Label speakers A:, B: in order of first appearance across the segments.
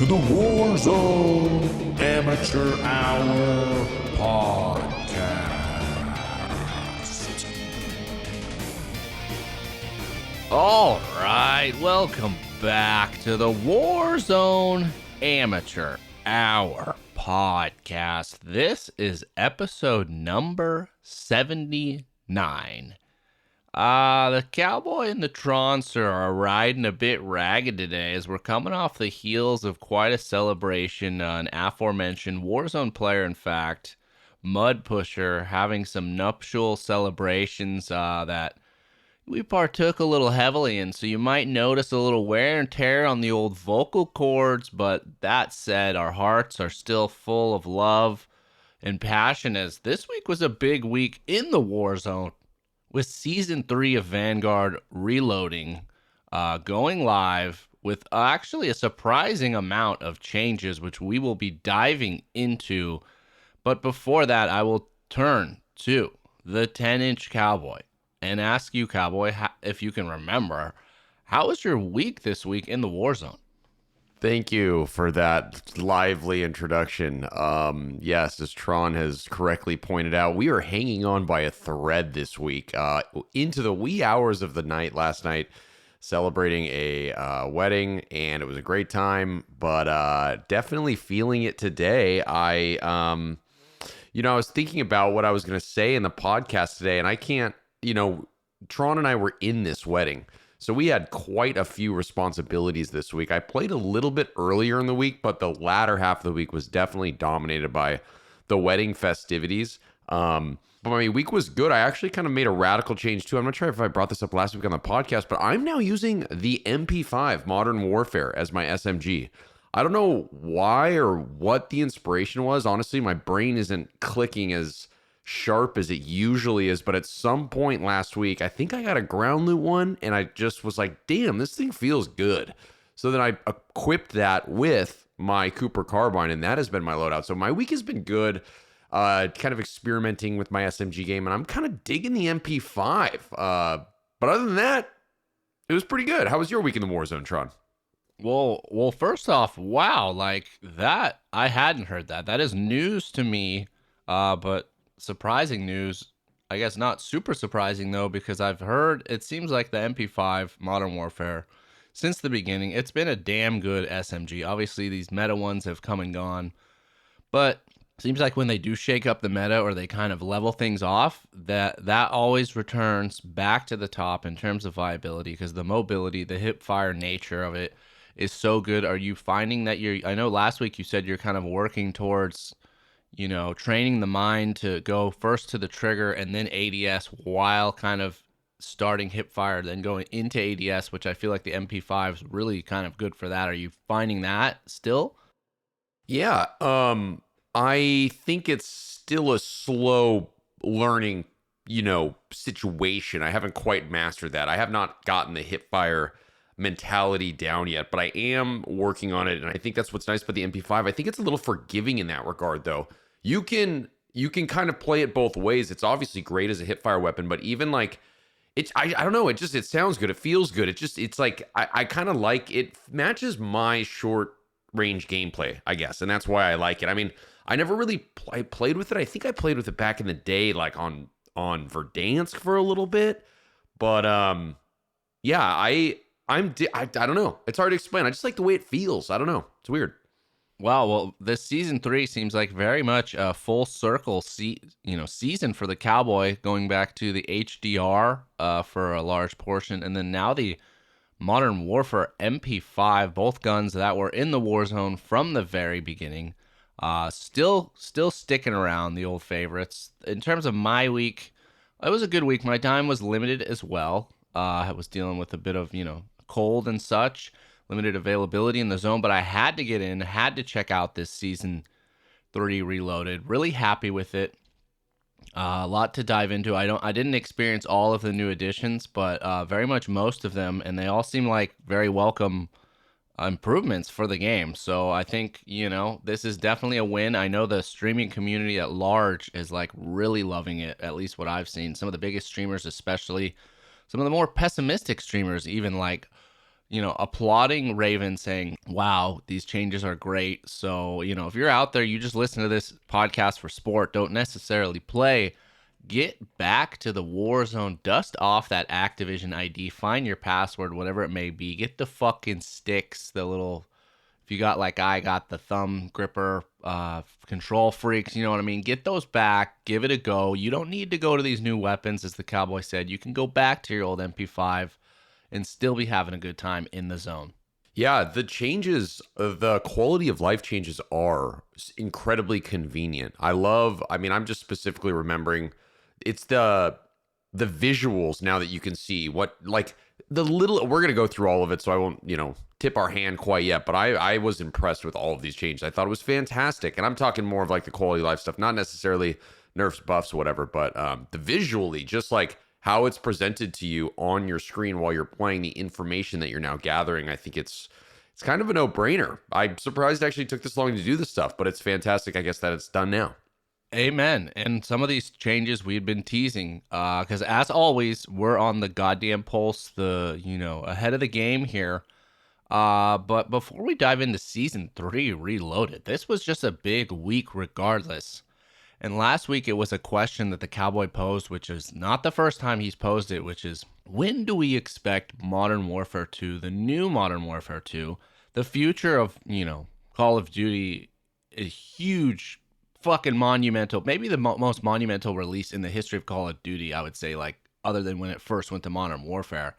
A: to the Warzone Amateur Hour podcast.
B: All right, welcome back to the Warzone Amateur Hour podcast. This is episode number 79. The Cowboy and the Tron are riding a bit ragged today as we're coming off the heels of quite a celebration. An aforementioned Warzone player, in fact, Mud Pusher, having some nuptial celebrations that we partook a little heavily in, so you might notice a little wear and tear on the old vocal cords, but that said, our hearts are still full of love and passion, as this week was a big week in the Warzone, with Season 3 of Vanguard reloading, going live with actually a surprising amount of changes, which we will be diving into. But before that, I will turn to the 10-inch Cowboy and ask you, Cowboy, if you can remember, how was your week this week in the Warzone?
C: Thank you for that lively introduction. Yes, as Tron has correctly pointed out, we are hanging on by a thread this week into the wee hours of the night last night, celebrating a wedding, and it was a great time, but definitely feeling it today. I was thinking about what I was going to say in the podcast today, and I can't, Tron and I were in this wedding. So we had quite a few responsibilities this week. I played a little bit earlier in the week, but the latter half of the week was definitely dominated by the wedding festivities. But my week was good. I actually kind of made a radical change too. I'm not sure if I brought this up last week on the podcast, but I'm now using the MP5 Modern Warfare as my SMG. I don't know why or what the inspiration was. Honestly, my brain isn't clicking as sharp as it usually is, but at some point last week, I think I got a ground loot one, and I just was like, damn, this thing feels good. So then I equipped that with my Cooper carbine, and that has been my loadout. So my week has been good, kind of experimenting with my SMG game, and I'm kind of digging the MP5. But other than that, it was pretty good. How was your week in the Warzone, Tron?
B: Well, first off, wow, like that, I hadn't heard that. That is news to me, but surprising news. I guess not super surprising though, because I've heard it seems like the MP5 Modern Warfare since the beginning, it's been a damn good SMG. Obviously these meta ones have come and gone, but it seems like when they do shake up the meta or they kind of level things off, that always returns back to the top in terms of viability, because the mobility, the hip fire nature of it is so good. Are you finding that I know last week you said you're kind of working towards training the mind to go first to the trigger and then ADS while kind of starting hip fire, then going into ADS, which I feel like the MP5 is really kind of good for that. Are you finding that still?
C: Yeah, I think it's still a slow learning, situation. I haven't quite mastered that. I have not gotten the hip fire mentality down yet, but I am working on it, and I think that's what's nice about the MP5. I think it's a little forgiving in that regard, though. You can kind of play it both ways. It's obviously great as a hipfire weapon, but even like it's I don't know, it sounds good, it feels good. It's like I kind of like it, matches my short range gameplay, I guess, and that's why I like it. I mean, I never really played with it. I think I played with it back in the day, like on Verdansk for a little bit, but yeah, I don't know. It's hard to explain. I just like the way it feels. I don't know. It's weird.
B: Wow. Well, this season 3 seems like very much a full circle season for the Cowboy, going back to the HDR for a large portion, and then now the Modern Warfare MP5, both guns that were in the Warzone from the very beginning. Still sticking around, the old favorites. In terms of my week, it was a good week. My time was limited as well. I was dealing with a bit of, cold and such, limited availability in the zone, but I had to get in, had to check out this Season 3 Reloaded. Really happy with it. A lot to dive into. I didn't experience all of the new additions, but very much most of them, and they all seem like very welcome improvements for the game. So I think, this is definitely a win. I know the streaming community at large is like really loving it, at least what I've seen. Some of the biggest streamers, especially some of the more pessimistic streamers, even like applauding Raven saying, wow, these changes are great. So, if you're out there, you just listen to this podcast for sport, don't necessarily play, get back to the Warzone, dust off that Activision ID, find your password, whatever it may be, get the fucking sticks, the little, if you got like I got the thumb gripper, control freaks, you know what I mean? Get those back, give it a go. You don't need to go to these new weapons, as the Cowboy said. You can go back to your old MP5 and still be having a good time in the zone.
C: Yeah, the changes, the quality of life changes are incredibly convenient. I'm just specifically remembering it's the visuals now that you can see what, like, the little, we're going to go through all of it, so I won't, tip our hand quite yet, but I was impressed with all of these changes. I thought it was fantastic. And I'm talking more of like the quality of life stuff, not necessarily nerfs, buffs, whatever, but the visually, just like how it's presented to you on your screen while you're playing, the information that you're now gathering. I think it's kind of a no-brainer. I'm surprised it actually took this long to do this stuff, but it's fantastic, I guess, that it's done now.
B: Amen. And some of these changes we've been teasing, because as always, we're on the goddamn pulse, ahead of the game here. But before we dive into Season 3 Reloaded, this was just a big week regardless. And last week it was a question that the Cowboy posed, which is not the first time he's posed it, which is, when do we expect Modern Warfare 2, the new Modern Warfare 2, the future of, Call of Duty, a huge fucking monumental, maybe the most monumental release in the history of Call of Duty, I would say, like, other than when it first went to Modern Warfare.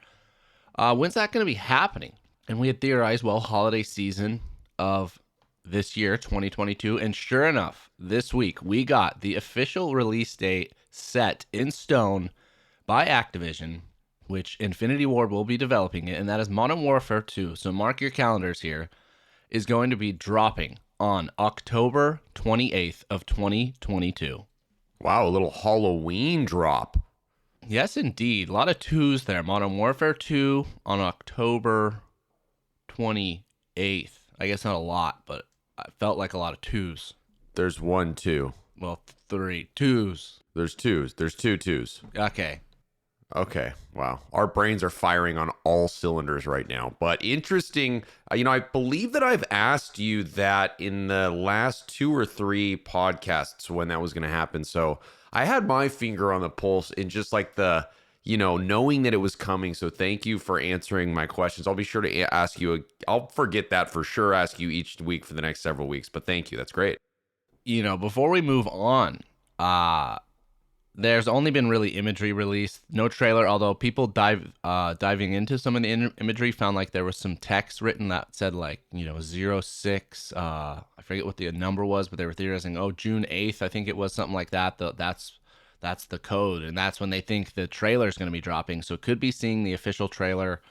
B: When's that going to be happening? And we had theorized, well, holiday season of this year, 2022. And sure enough, this week, we got the official release date set in stone by Activision, which Infinity Ward will be developing it, and that is Modern Warfare 2. So mark your calendars here, is going to be dropping on October 28th of 2022.
C: Wow, a little Halloween drop.
B: Yes, indeed. A lot of twos there. Modern Warfare 2 on October 28th. I guess not a lot, but I felt like a lot of twos.
C: There's 1, 2.
B: Well, 3 twos.
C: There's twos. There's 2 twos.
B: Okay.
C: Okay. Wow. Our brains are firing on all cylinders right now. But interesting. I believe that I've asked you that in the last 2 or 3 podcasts when that was going to happen. So I had my finger on the pulse in just like the, knowing that it was coming. So thank you for answering my questions. I'll be sure to ask you. I'll forget that for sure. Ask you each week for the next several weeks. But thank you. That's great.
B: Before we move on, there's only been really imagery released, no trailer, although people diving into some of the imagery found like there was some text written that said like, 06, I forget what the number was, but they were theorizing, June 8th, I think it was something like that. That's the code, and that's when they think the trailer is going to be dropping. So could be seeing the official trailer,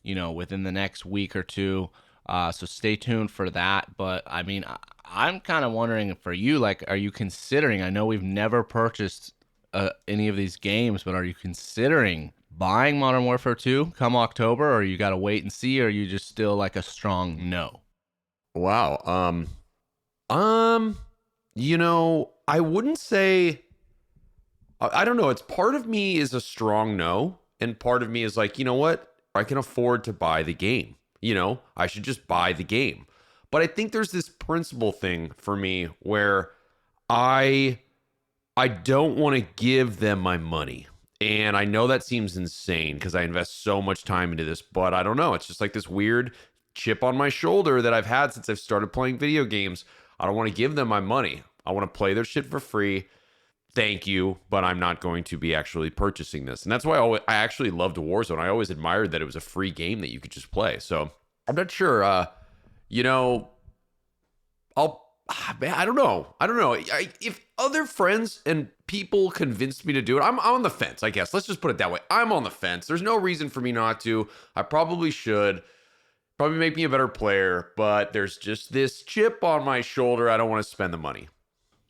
B: within the next week or two. So stay tuned for that. But I mean, I'm kind of wondering for you, like, are you considering, I know we've never purchased any of these games, but are you considering buying Modern Warfare 2 come October, or you got to wait and see, or are you just still like a strong no?
C: Wow. I wouldn't say, I don't know. It's part of me is a strong no, and part of me is like, you know what? I can afford to buy the game. I should just buy the game. But I think there's this principle thing for me where I don't want to give them my money. And I know that seems insane because I invest so much time into this, but I don't know. It's just like this weird chip on my shoulder that I've had since I've started playing video games. I don't want to give them my money. I want to play their shit for free. Thank you, but I'm not going to be actually purchasing this. And that's why I actually loved Warzone. I always admired that it was a free game that you could just play. So I'm not sure, I don't know. If other friends and people convinced me to do it, I'm on the fence, I guess. Let's just put it that way. I'm on the fence. There's no reason for me not to. I probably should. Probably make me a better player, but there's just this chip on my shoulder. I don't want to spend the money.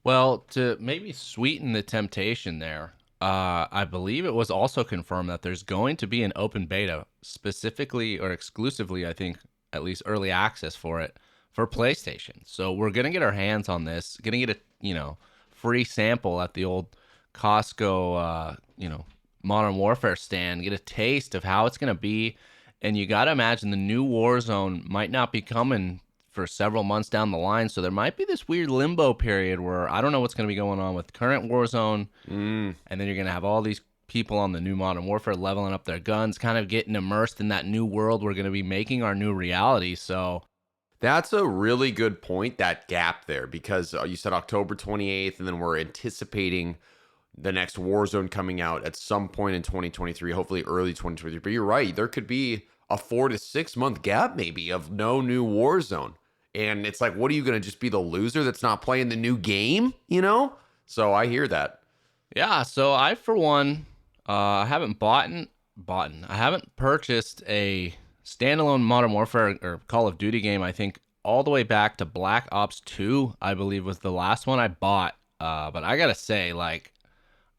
B: Well, to maybe sweeten the temptation there, I believe it was also confirmed that there's going to be an open beta, specifically or exclusively, I think, at least early access for it, for PlayStation. So we're going to get our hands on this, going to get a, free sample at the old Costco, Modern Warfare stand, get a taste of how it's going to be. And you got to imagine the new Warzone might not be coming for several months down the line. So there might be this weird limbo period where I don't know what's going to be going on with current Warzone. And then you're going to have all these people on the new Modern Warfare leveling up their guns, kind of getting immersed in that new world we're going to be making our new reality. So
C: that's a really good point, that gap there, because you said October 28th, and then we're anticipating the next Warzone coming out at some point in 2023, hopefully early 2023. But you're right, there could be a 4 to 6 month gap maybe of no new Warzone. And it's like, what are you going to just be the loser that's not playing the new game, you know? So I hear that.
B: Yeah, so I, for one, I haven't I haven't purchased a standalone Modern Warfare or Call of Duty game, I think, all the way back to Black Ops 2, I believe was the last one I bought. But I gotta say, like,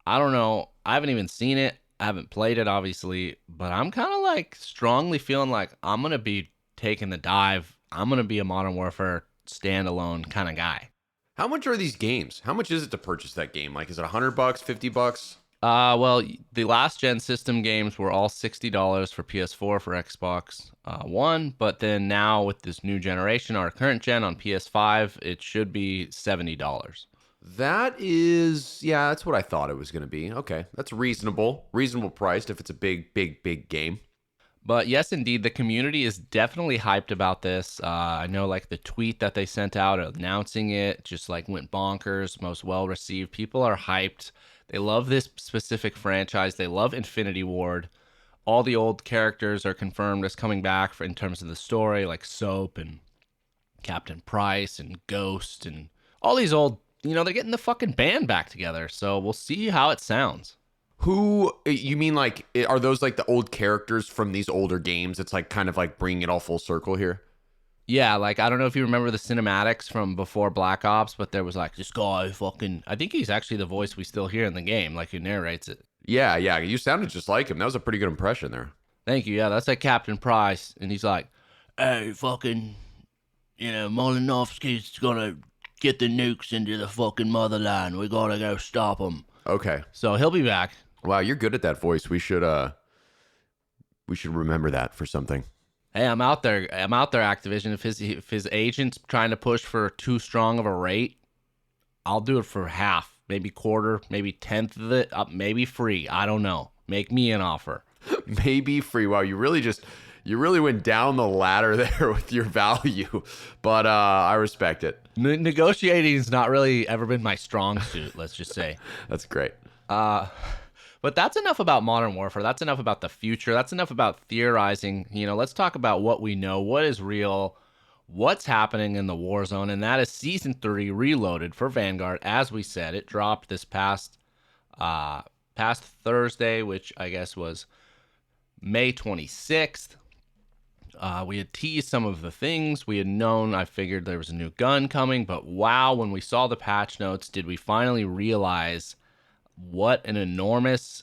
B: I don't know. I haven't even seen it. I haven't played it, obviously. But I'm kind of, like, strongly feeling like I'm going to be taking the dive. I'm going to be a Modern Warfare standalone kind of guy.
C: How much are these games? How much is it to purchase that game? Like, is it $100, $50?
B: Well, the last gen system games were all $60 for PS4 for Xbox One, but then now with this new generation, our current gen on PS5, it should be $70.
C: That is, yeah, that's what I thought it was going to be. Okay, that's reasonable priced if it's a big game.
B: But yes, indeed, the community is definitely hyped about this. I know, like, the tweet that they sent out announcing it just, like, went bonkers, most well-received. People are hyped. They love this specific franchise. They love Infinity Ward. All the old characters are confirmed as coming back in terms of the story, like Soap and Captain Price and Ghost and all these old, they're getting the fucking band back together. So we'll see how it sounds.
C: Who, you mean, like, are those like the old characters from these older games? It's like kind of like bringing it all full circle here.
B: Yeah, like, I don't know if you remember the cinematics from before Black Ops, but there was like this guy fucking, I think he's actually the voice we still hear in the game, like, who narrates it.
C: Yeah, you sounded just like him. That was a pretty good impression there.
B: Thank you. Yeah, that's like Captain Price, and he's like, hey, fucking, Molinovsky's gonna get the nukes into the fucking motherland. We gotta go stop him.
C: Okay.
B: So he'll be back.
C: Wow, you're good at that voice. We should remember that for something.
B: Hey, I'm out there, Activision. If his agent's trying to push for too strong of a rate, I'll do it for half, maybe quarter, maybe tenth of it, maybe free. I don't know. Make me an offer.
C: Maybe free. Wow, you really went down the ladder there with your value, but I respect it.
B: Negotiating has not really ever been my strong suit, let's just say.
C: That's great.
B: But that's enough about Modern Warfare. That's enough about the future. That's enough about theorizing. Let's talk about what we know, what is real, what's happening in the Warzone, and that is Season 3 Reloaded for Vanguard. As we said, it dropped this past Thursday, which I guess was May 26th. We had teased some of the things. We had known, I figured there was a new gun coming, but wow, when we saw the patch notes, did we finally realize what an enormous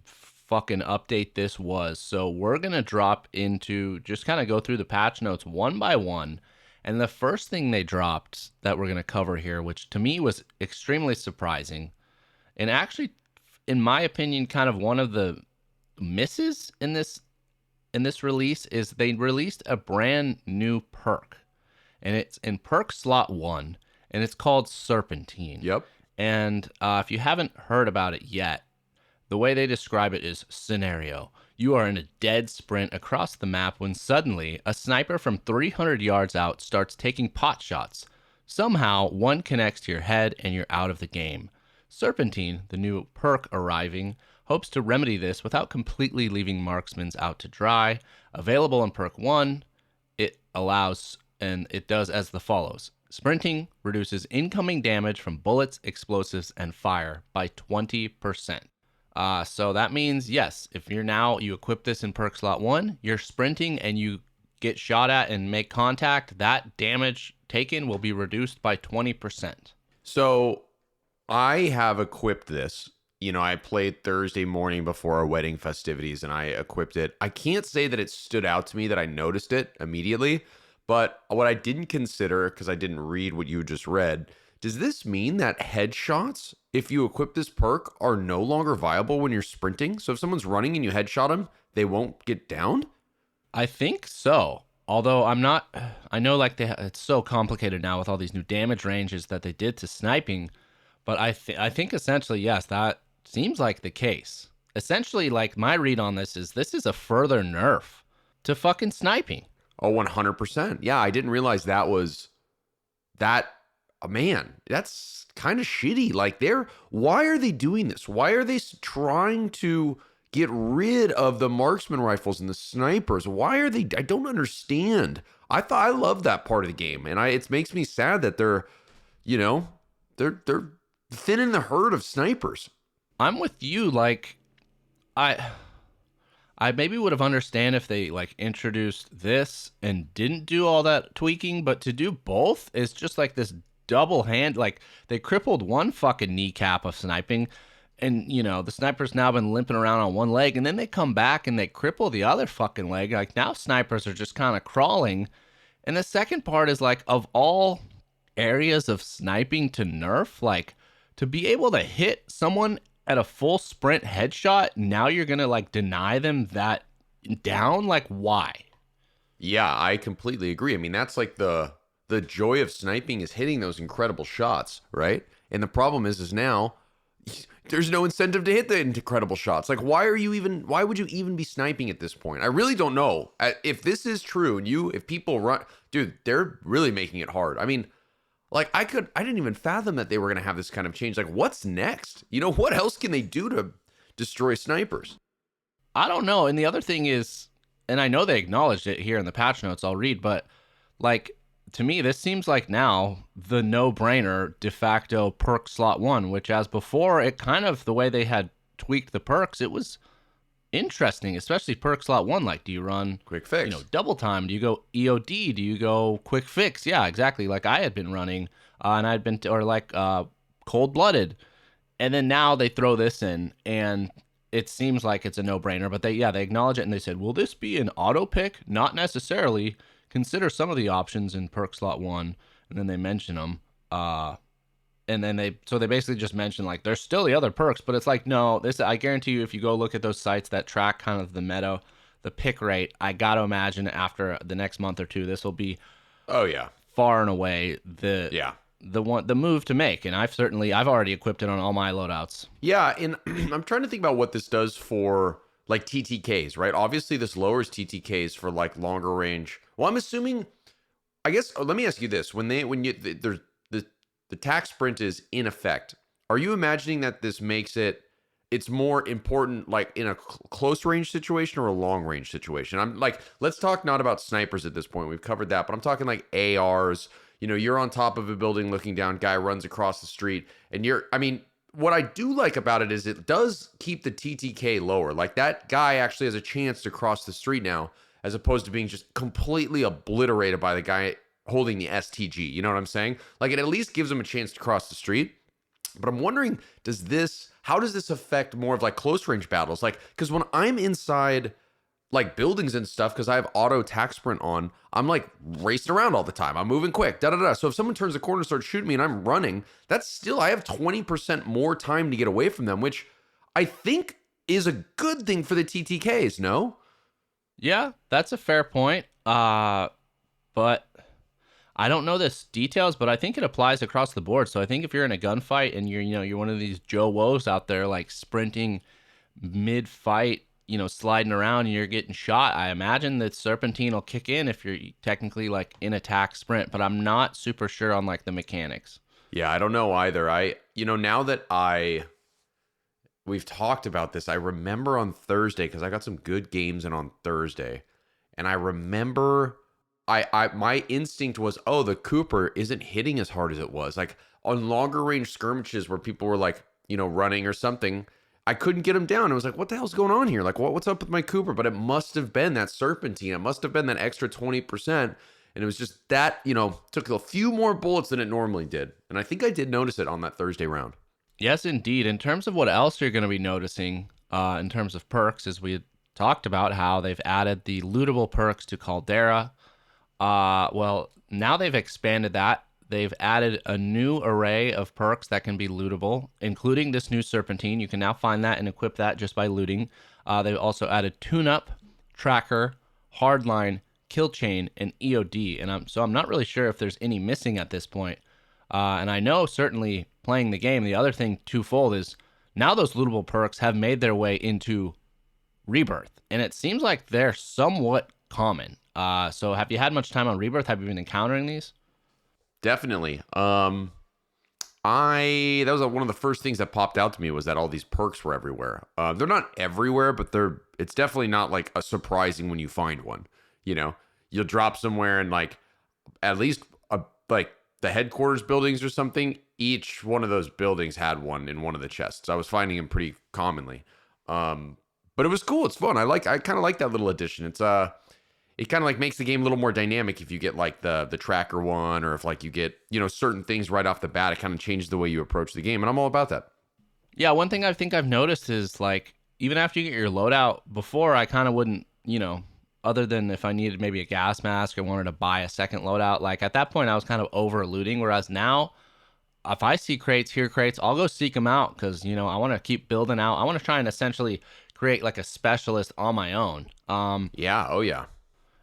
B: fucking update this was. So we're going to drop into, just kind of go through the patch notes one by one. And the first thing they dropped that we're going to cover here, which to me was extremely surprising, and actually, in my opinion, kind of one of the misses in this release, is they released a brand new perk. And it's in perk slot 1, and it's called Serpentine.
C: Yep.
B: And if you haven't heard about it yet, the way they describe it is scenario. You are in a dead sprint across the map when suddenly a sniper from 300 yards out starts taking pot shots. Somehow, one connects to your head and you're out of the game. Serpentine, the new perk arriving, hopes to remedy this without completely leaving marksmans out to dry. Available in perk 1, it does as the follows. Sprinting reduces incoming damage from bullets, explosives, and fire by 20%. So that means, yes, if you equip this in perk slot 1, you're sprinting and you get shot at and make contact, that damage taken will be reduced by 20%.
C: So I have equipped this. I played Thursday morning before our wedding festivities, and I equipped it. I can't say that it stood out to me that I noticed it immediately. But what I didn't consider, because I didn't read what you just read, does this mean that headshots, if you equip this perk, are no longer viable when you're sprinting? So if someone's running and you headshot them, they won't get downed?
B: I think so. Although I'm not, I know like it's so complicated now with all these new damage ranges that they did to sniping, but I think essentially yes, that seems like the case. Essentially, like my read on this is a further nerf to fucking sniping.
C: Oh, 100%. Yeah, I didn't realize that was that. Man, that's kind of shitty. Like, why are they doing this? Why are they trying to get rid of the marksman rifles and the snipers? Why are they? I don't understand. I love that part of the game, and it makes me sad that they're thinning the herd of snipers.
B: I'm with you. Like, I maybe would have understand if they like introduced this and didn't do all that tweaking, but to do both is just like this double hand. Like they crippled one fucking kneecap of sniping, and the sniper's now been limping around on one leg, and then they come back and they cripple the other fucking leg. Like now snipers are just kind of crawling. And the second part is like, of all areas of sniping to nerf, like to be able to hit someone at a full sprint headshot, now you're gonna like deny them that down? Like, why?
C: Yeah, I completely agree. I mean, that's like the joy of sniping is hitting those incredible shots, right? And the problem is now there's no incentive to hit the incredible shots. Like, why would you even be sniping at this point? I really don't know. If this is true and if people run, dude, they're really making it hard. I mean, like I didn't even fathom that they were going to have this kind of change. Like, what's next? What else can they do to destroy snipers?
B: I don't know. And the other thing is, and I know they acknowledged it here in the patch notes, I'll read, but like, to me, this seems like now the no-brainer de facto perk slot 1, which as before, it kind of, the way they had tweaked the perks, it was interesting, especially perk slot 1. Like, do you run
C: quick fix,
B: double time? Do you go EOD? Do you go quick fix? Yeah, exactly. Like I had been running, and I'd been, cold-blooded. And then now they throw this in, and it seems like it's a no-brainer, but they acknowledge it, and they said, will this be an auto pick? Not necessarily. Consider some of the options in perk slot 1, and then they mention them. And then they basically just mention like there's still the other perks, but it's like, no, I guarantee you if you go look at those sites that track kind of the meta, the pick rate, I got to imagine after the next month or two, this will be far and away the move to make. And I've already equipped it on all my loadouts.
C: Yeah, and I'm trying to think about what this does for like TTKs, right? Obviously this lowers TTKs for like longer range. Well, I'm assuming, I guess, let me ask you this. The tac sprint is in effect, are you imagining that this makes it's more important like in a close range situation or a long range situation? I'm like, let's talk not about snipers at this point. We've covered that, but I'm talking like ARs. You're on top of a building looking down, guy runs across the street, and what I do like about it is it does keep the TTK lower. Like that guy actually has a chance to cross the street now, as opposed to being just completely obliterated by the guy holding the STG. You know what I'm saying? Like it at least gives him a chance to cross the street. But I'm wondering, how does this affect more of like close range battles? Like, because when I'm inside like buildings and stuff, because I have auto tac sprint on, I'm like racing around all the time. I'm moving quick, So if someone turns the corner and starts shooting me and I'm running, I have 20% more time to get away from them, which I think is a good thing for the TTKs, no?
B: Yeah, that's a fair point. But I don't know the details, but I think it applies across the board. So I think if you're in a gunfight and you're one of these Joe Woes out there like sprinting mid-fight, sliding around and you're getting shot, I imagine that Serpentine will kick in if you're technically like in attack sprint, but I'm not super sure on like the mechanics.
C: Yeah, I don't know either. Now that we've talked about this, I remember on Thursday, because I got some good games in on Thursday, and I remember my instinct was, the Cooper isn't hitting as hard as it was. Like on longer range skirmishes where people were like, running or something, I couldn't get him down. It was like, what the hell's going on here? Like, what's up with my Cooper? But it must have been that Serpentine. It must have been that extra 20%. And it was just that, took a few more bullets than it normally did. And I think I did notice it on that Thursday round.
B: Yes, indeed. In terms of what else you're going to be noticing in terms of perks, as we had talked about how they've added the lootable perks to Caldera. Well, now they've expanded that. they've added a new array of perks that can be lootable, including this new Serpentine. You can now find that and equip that just by looting. They've also added Tune-Up, Tracker, Hardline, Kill Chain, and EOD. And I'm not really sure if there's any missing at this point. And I know certainly playing the game, the other thing twofold is now those lootable perks have made their way into Rebirth. And it seems like they're somewhat common. So have you had much time on Rebirth? Have you been encountering these?
C: Definitely. That was one of the first things that popped out to me was that all these perks were everywhere. They're not everywhere, but it's definitely not like a surprising when you find one. You know, you'll drop somewhere and like at least like the headquarters buildings or something. Each one of those buildings had one in one of the chests. I was finding them pretty commonly. But it was cool. It's fun. I kind of like that little addition. It kind of like makes the game a little more dynamic if you get like the tracker one, or if like you get, certain things right off the bat. It kind of changes the way you approach the game, and I'm all about that.
B: Yeah, one thing I think I've noticed is like even after you get your loadout, before I kind of wouldn't, other than if I needed maybe a gas mask or wanted to buy a second loadout, like at that point I was kind of over looting. Whereas now, if I see crates, I'll go seek them out because, I want to keep building out. I want to try and essentially create like a specialist on my own.
C: Yeah. Oh, yeah.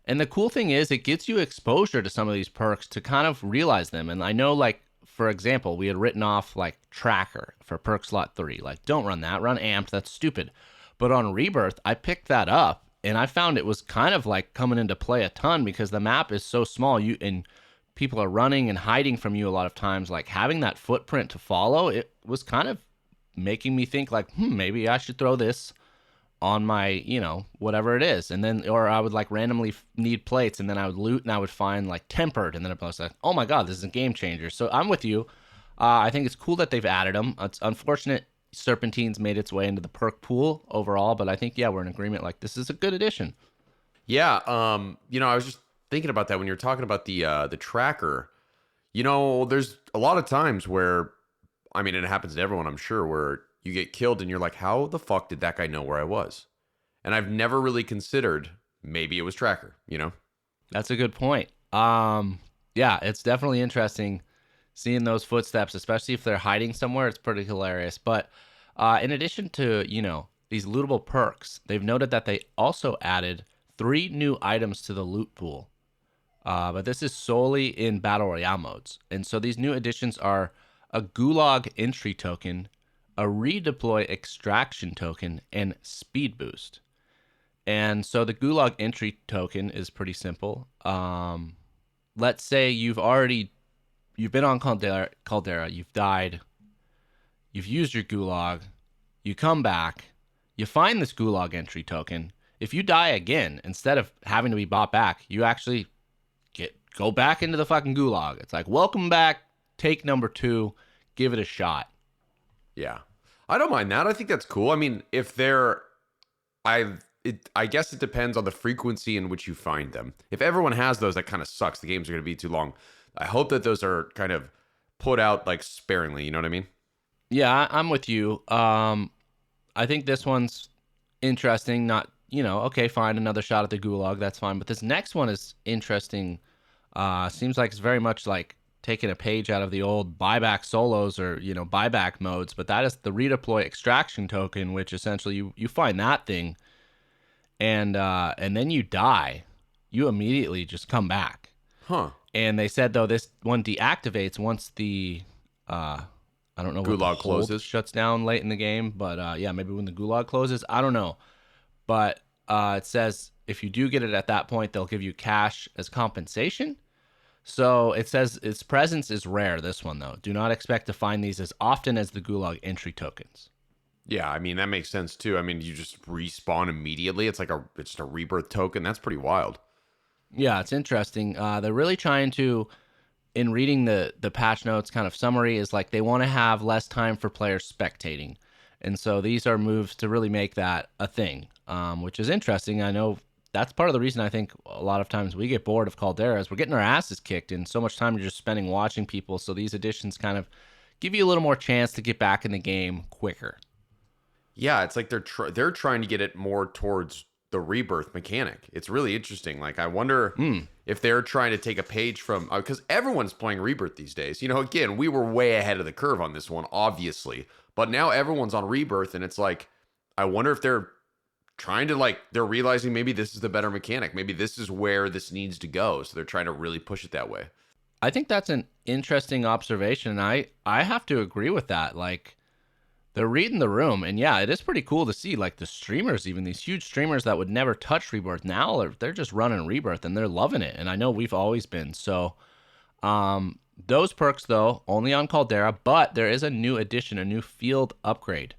B: And the cool thing is it gets you exposure to some of these perks to kind of realize them. And I know, like, for example, we had written off like Tracker for perk slot 3. Like, don't run that. Run Amped. That's stupid. But on Rebirth, I picked that up and I found it was kind of like coming into play a ton because the map is so small. And people are running and hiding from you a lot of times. Like having that footprint to follow, it was kind of making me think like, maybe I should throw this on my, whatever it is. And then, or I would like randomly need plates and then I would loot and I would find like tempered. And then I was like, oh my God, this is a game changer. So I'm with you. I think it's cool that they've added them. It's unfortunate Serpentine's made its way into the perk pool overall, but I think, yeah, we're in agreement. Like this is a good addition.
C: Yeah. I was just thinking about that when you were talking about the tracker. There's a lot of times where, I mean, it happens to everyone, I'm sure, where you get killed and you're like, how the fuck did that guy know where I was? And I've never really considered maybe it was Tracker,
B: That's a good point. Yeah, it's definitely interesting seeing those footsteps, especially if they're hiding somewhere. It's pretty hilarious. But in addition to, these lootable perks, they've noted that they also added 3 new items to the loot pool. But this is solely in Battle Royale modes. And so these new additions are a Gulag entry token, a redeploy extraction token, and speed boost. And so the Gulag entry token is pretty simple. Let's say you've been on Caldera, you've died, you've used your Gulag, you come back, you find this Gulag entry token. If you die again, instead of having to be bought back, you actually go back into the fucking Gulag. It's like, welcome back, take number 2, give it a shot.
C: Yeah. I don't mind that. I think that's cool. I mean, I guess it depends on the frequency in which you find them. If everyone has those, that kind of sucks. The games are going to be too long. I hope that those are kind of put out like sparingly. You know what I mean?
B: Yeah, I'm with you. I think this one's interesting. Not, okay, fine, another shot at the Gulag. That's fine. But this next one is interesting. Seems like it's very much like taking a page out of the old buyback solos or, buyback modes, but that is the redeploy extraction token, which essentially you find that thing and then you die, you immediately just come back.
C: Huh.
B: And they said, though, this one deactivates once the, I don't know,
C: Gulag closes,
B: shuts down late in the game, but yeah, maybe when the Gulag closes, I don't know. But it says if you do get it at that point, they'll give you cash as compensation. So it says its presence is rare, this one, though. Do not expect to find these as often as the Gulag entry tokens.
C: Yeah, I mean, that makes sense, too. I mean, you just respawn immediately. It's just a rebirth token. That's pretty wild.
B: Yeah, it's interesting. They're really trying to, in reading the patch notes kind of summary, is like they want to have less time for players spectating. And so these are moves to really make that a thing, which is interesting. I know that's part of the reason I think a lot of times we get bored of Caldera is we're getting our asses kicked and so much time you're just spending watching people. So these additions kind of give you a little more chance to get back in the game quicker.
C: Yeah, it's like they're trying to get it more towards the rebirth mechanic. It's really interesting. Like, I wonder if they're trying to take a page from, because everyone's playing rebirth these days. You know, again, we were way ahead of the curve on this one, obviously, but now everyone's on rebirth, and it's like, I wonder if they're trying to, like, they're realizing maybe this is the better mechanic. Maybe this is where this needs to go. So they're trying to really push it that way.
B: I think that's an interesting observation. I have to agree with that. Like, they're reading the room, and yeah, it is pretty cool to see, like, the streamers, even these huge streamers that would never touch Rebirth, now they're just running Rebirth, and they're loving it, and I know we've always been. So those perks, though, only on Caldera, but there is a new addition, a new field upgrade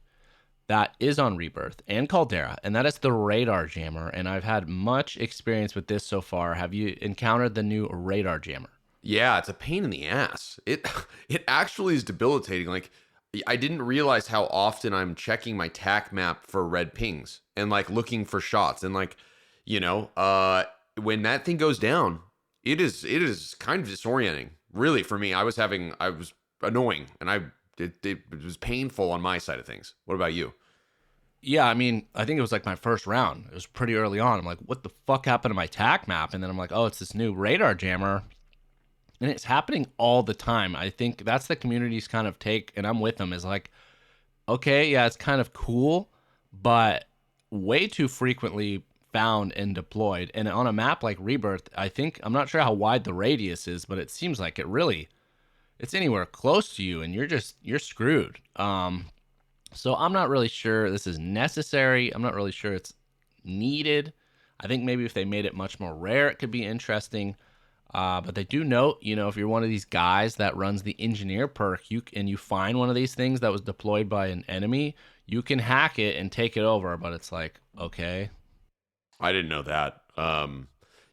B: that is on Rebirth and Caldera, and that is the Radar Jammer, and I've had much experience with this so far. Have you encountered the new Radar Jammer?
C: Yeah, it's a pain in the ass. It actually is debilitating. Like, I didn't realize how often I'm checking my TAC map for red pings and, like, looking for shots. And, like, you know, when that thing goes down, it is kind of disorienting, really, for me. I was annoying, and it was painful on my side of things. What about you?
B: Yeah, I mean, I think it was like my first round. It was pretty early on. I'm like, what the fuck happened to my TAC map? And then I'm like, oh, it's this new Radar Jammer. And it's happening all the time. I think that's the community's kind of take, and I'm with them, is like, okay, yeah, it's kind of cool, but way too frequently found and deployed. And on a map like Rebirth, I think, I'm not sure how wide the radius is, but it seems like it's anywhere close to you, and you're screwed. So I'm not really sure this is necessary. I'm not really sure it's needed. I think maybe if they made it much more rare, it could be interesting. But they do note, you know, if you're one of these guys that runs the engineer perk, and you find one of these things that was deployed by an enemy, you can hack it and take it over. But it's like, okay.
C: I didn't know that.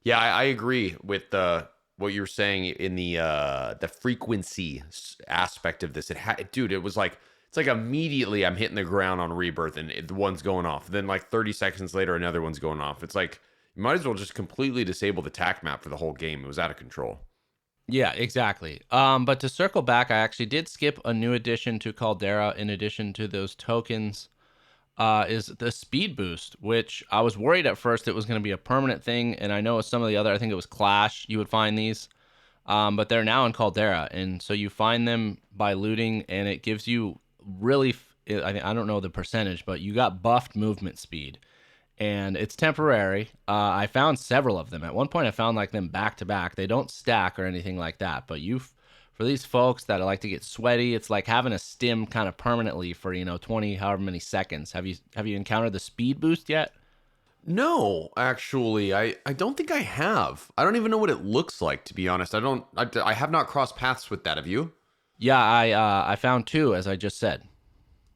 C: Yeah, I agree with what you were saying in the frequency aspect of this. Dude, it was like, it's like immediately I'm hitting the ground on Rebirth and the one's going off. Then like 30 seconds later, another one's going off. It's like, you might as well just completely disable the TAC map for the whole game. It was out of control.
B: Yeah, exactly. But to circle back, I actually did skip a new addition to Caldera in addition to those tokens, is the speed boost, which I was worried at first it was going to be a permanent thing. And I know with some of the other, I think it was Clash, you would find these. But they're now in Caldera. And so you find them by looting, and it gives you really, I don't know the percentage, but you got buffed movement speed. And it's temporary. I found several of them. At one point, I found like them back to back. They don't stack or anything like that. But for these folks that like to get sweaty, it's like having a stim kind of permanently for 20, however many seconds. Have you encountered the speed boost yet?
C: No, actually, I don't think I have. I don't even know what it looks like, to be honest. I have not crossed paths with that. Have you?
B: Yeah, I found two, as I just said.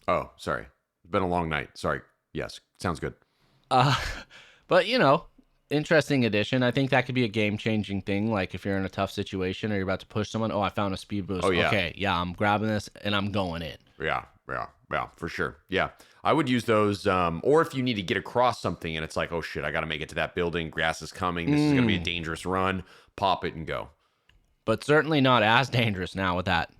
C: Oh, sorry. It's been a long night. Sorry. Yes, sounds good.
B: But interesting addition. I think that could be a game-changing thing. Like if you're in a tough situation or you're about to push someone, I found a speed boost.
C: Oh, yeah.
B: Okay, yeah, I'm grabbing this and I'm going in.
C: Yeah, for sure. Yeah, I would use those. Or if you need to get across something and it's like, oh shit, I got to make it to that building. Grass is coming. This is going to be a dangerous run. Pop it and go.
B: But certainly not as dangerous now with that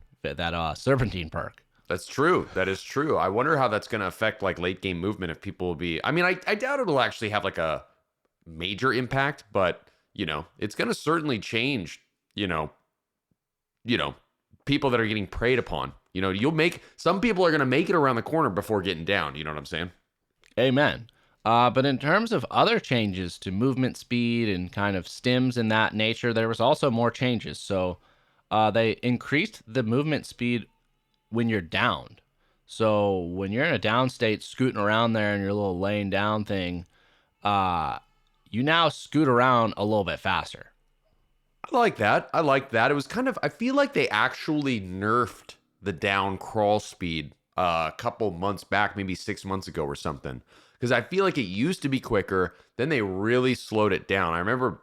B: Serpentine perk.
C: That's true. That is true. I wonder how that's going to affect like late game movement if people will be. I mean, I doubt it'll actually have like a major impact, but it's going to certainly change. People that are getting preyed upon. Some people are going to make it around the corner before getting down. You know what I'm saying?
B: Amen. But in terms of other changes to movement speed and kind of stims in that nature, there was also more changes. So they increased the movement speed when you're downed. So when you're in a down state, scooting around there in your little laying down thing, you now scoot around a little bit faster.
C: I like that. It was kind of, I feel like they actually nerfed the down crawl speed a couple months back, maybe 6 months ago or something. Because I feel like it used to be quicker. Then they really slowed it down. I remember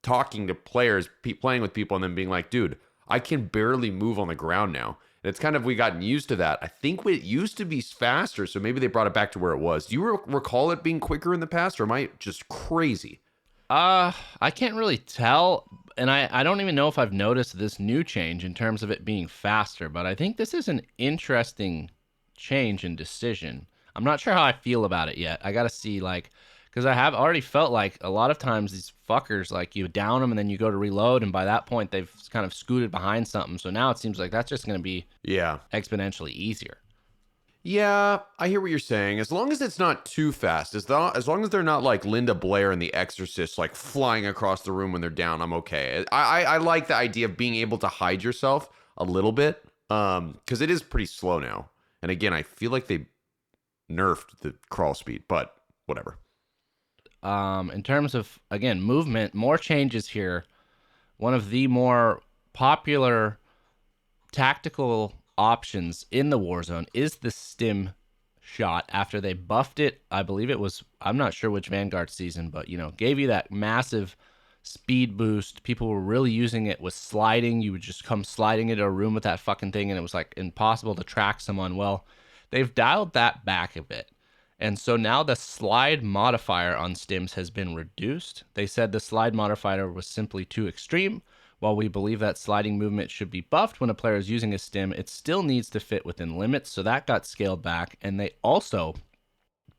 C: talking to players, playing with people, and then being like, dude, I can barely move on the ground now. And it's kind of, we gotten used to that. I think it used to be faster, so maybe they brought it back to where it was. Do you recall it being quicker in the past, or am I just crazy?
B: I can't really tell, and I don't even know if I've noticed this new change in terms of it being faster, but I think this is an interesting change in decision. I'm not sure how I feel about it yet. I got to see, Because I have already felt like a lot of times these fuckers, like you down them and then you go to reload, and by that point they've kind of scooted behind something. So now it seems like that's just going to be
C: Yeah.
B: exponentially easier.
C: Yeah, I hear what you're saying. As long as it's not too fast, as long as they're not like Linda Blair and The Exorcist, like flying across the room when they're down, I'm okay. I like the idea of being able to hide yourself a little bit, because it is pretty slow now. And again, I feel like they nerfed the crawl speed, but whatever.
B: In terms of, again, movement, more changes here. One of the more popular tactical options in the Warzone is the stim shot. After they buffed it, I believe it was, I'm not sure which Vanguard season, but, gave you that massive speed boost. People were really using it with sliding. You would just come sliding into a room with that fucking thing, and it was like impossible to track someone. Well, they've dialed that back a bit. And so now the slide modifier on stims has been reduced. They said the slide modifier was simply too extreme. While we believe that sliding movement should be buffed when a player is using a stim, it still needs to fit within limits. So that got scaled back. And they also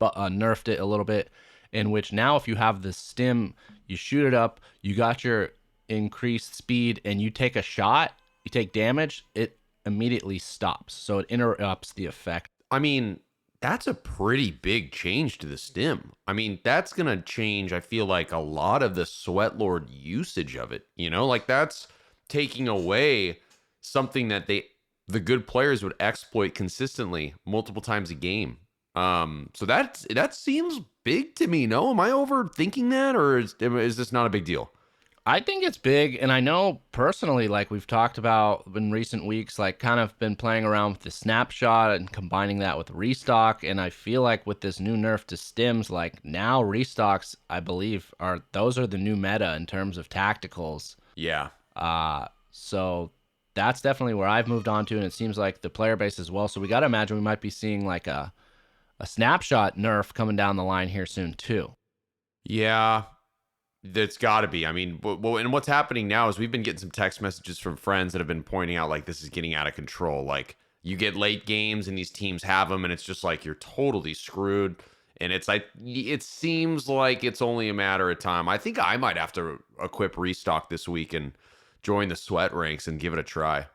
B: nerfed it a little bit, in which now if you have the stim, you shoot it up, you got your increased speed, and you take a shot, you take damage, it immediately stops. So it interrupts the effect.
C: I mean, that's a pretty big change to the stim. I mean, that's going to change, I feel like, a lot of the Sweat Lord usage of it. Like that's taking away something that the good players would exploit consistently multiple times a game. So that seems big to me. No, am I overthinking that, or is this not a big deal?
B: I think it's big, and I know personally, like we've talked about in recent weeks, like kind of been playing around with the snapshot and combining that with restock, and I feel like with this new nerf to stims, like now restocks, I believe, those are the new meta in terms of tacticals.
C: Yeah.
B: So that's definitely where I've moved on to, and it seems like the player base as well. So we got to imagine we might be seeing like a snapshot nerf coming down the line here soon too.
C: Yeah. That's got to be. I mean, well, and what's happening now is we've been getting some text messages from friends that have been pointing out like this is getting out of control. Like you get late games and these teams have them, and it's just like you're totally screwed. And it's like it seems like it's only a matter of time. I think I might have to equip restock this week and join the sweat ranks and give it a try.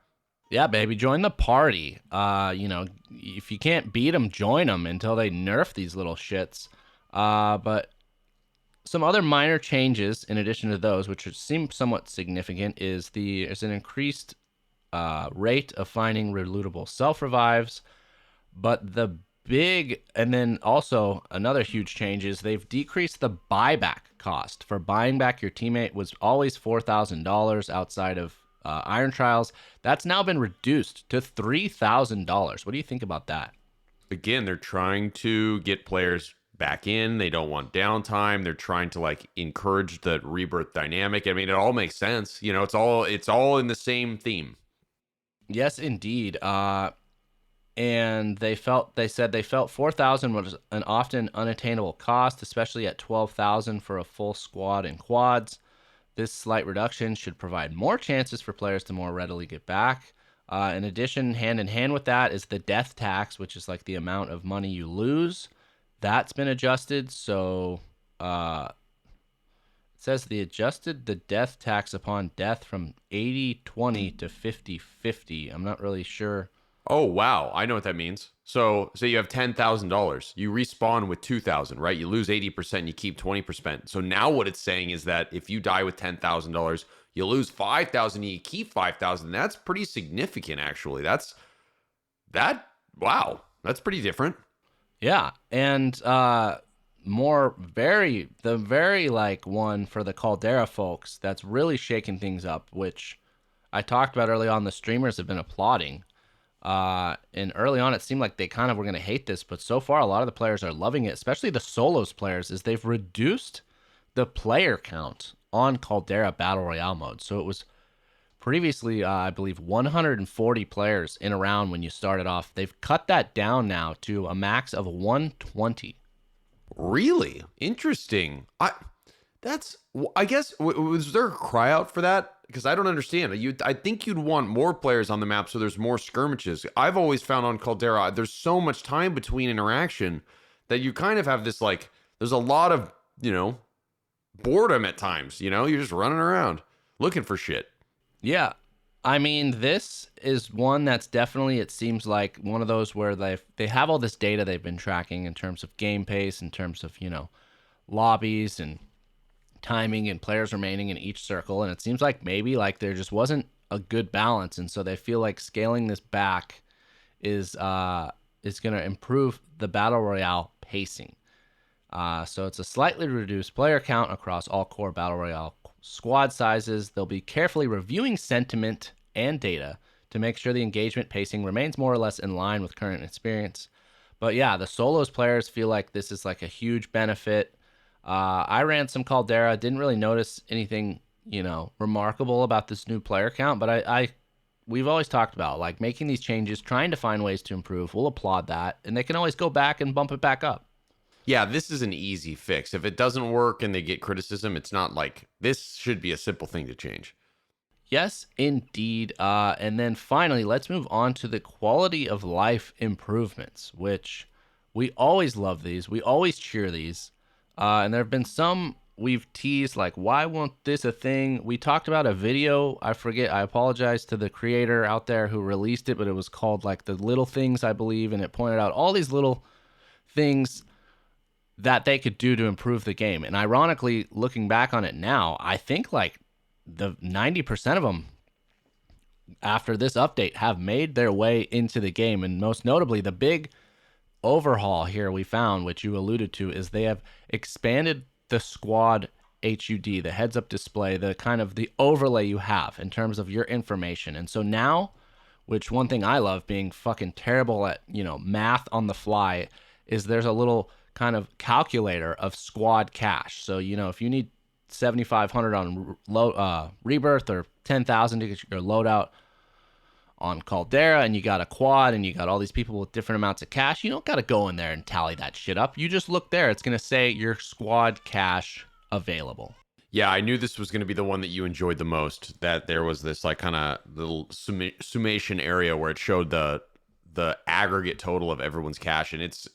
B: Yeah, baby, join the party. If you can't beat them, join them until they nerf these little shits. But some other minor changes, in addition to those, which seem somewhat significant, is there's an increased rate of finding relootable self-revives. But the big, and then also another huge change is they've decreased the buyback cost. For buying back your teammate was always $4,000 outside of Iron Trials. That's now been reduced to $3,000. What do you think about that? Again,
C: They're trying to get players back in. They don't want downtime. They're trying to like encourage the rebirth dynamic. I mean, it all makes sense. It's all in the same theme.
B: Yes, indeed. And they said they felt 4,000 was an often unattainable cost, especially at 12,000 for a full squad and quads. This slight reduction should provide more chances for players to more readily get back. In addition, hand in hand with that is the death tax, which is like the amount of money you lose. That's been adjusted. So it says they adjusted the death tax upon death from 80-20 to 50-50. I'm not really sure.
C: Oh, wow. I know what that means. So say you have $10,000. You respawn with 2,000, right? You lose 80% and you keep 20%. So now what it's saying is that if you die with $10,000, you lose 5,000 and you keep 5,000. That's pretty significant, actually. Wow. That's pretty different.
B: Yeah, and the very like one for the Caldera folks that's really shaking things up, which I talked about early on. The streamers have been applauding, and early on it seemed like they kind of were going to hate this, but so far a lot of the players are loving it, especially the solos players, is they've reduced the player count on Caldera Battle Royale mode. So it was previously, I believe, 140 players in a round when you started off. They've cut that down now to a max of 120.
C: Really? Interesting. I guess, was there a cry out for that? Because I don't understand. I think you'd want more players on the map so there's more skirmishes. I've always found on Caldera, there's so much time between interaction that you kind of have this, like, there's a lot of boredom at times. You're just running around looking for shit.
B: Yeah. I mean, this is one that's definitely, it seems like one of those where they have all this data they've been tracking in terms of game pace, in terms of, lobbies and timing and players remaining in each circle. And it seems like maybe like there just wasn't a good balance. And so they feel like scaling this back is going to improve the Battle Royale pacing. So it's a slightly reduced player count across all core Battle Royale squad sizes. They'll be carefully reviewing sentiment and data to make sure the engagement pacing remains more or less in line with current experience. But yeah, the solos players feel like this is like a huge benefit. I ran some Caldera, didn't really notice anything, remarkable about this new player count, but we've always talked about like making these changes, trying to find ways to improve. We'll applaud that, and they can always go back and bump it back up.
C: Yeah, this is an easy fix. If it doesn't work and they get criticism, it's not like this should be a simple thing to change.
B: Yes, indeed. And then finally, let's move on to the quality of life improvements, which we always love these. We always cheer these. And there have been some we've teased, like, why won't this a thing? We talked about a video. I forget. I apologize to the creator out there who released it, but it was called, like, The Little Things, I believe. And it pointed out all these little things that they could do to improve the game. And ironically, looking back on it now, I think like the 90% of them after this update have made their way into the game. And most notably, the big overhaul here we found, which you alluded to, is they have expanded the squad HUD, the heads up display, the kind of the overlay you have in terms of your information. And so now, which one thing I love, being fucking terrible at, math on the fly, is there's a little kind of calculator of squad cash. So, if you need 7,500 on Rebirth or 10,000 to get your loadout on Caldera, and you got a quad and you got all these people with different amounts of cash, you don't got to go in there and tally that shit up. You just look there. It's going to say your squad cash available.
C: Yeah, I knew this was going to be the one that you enjoyed the most, that there was this like kind of little summation area where it showed the aggregate total of everyone's cash. And it's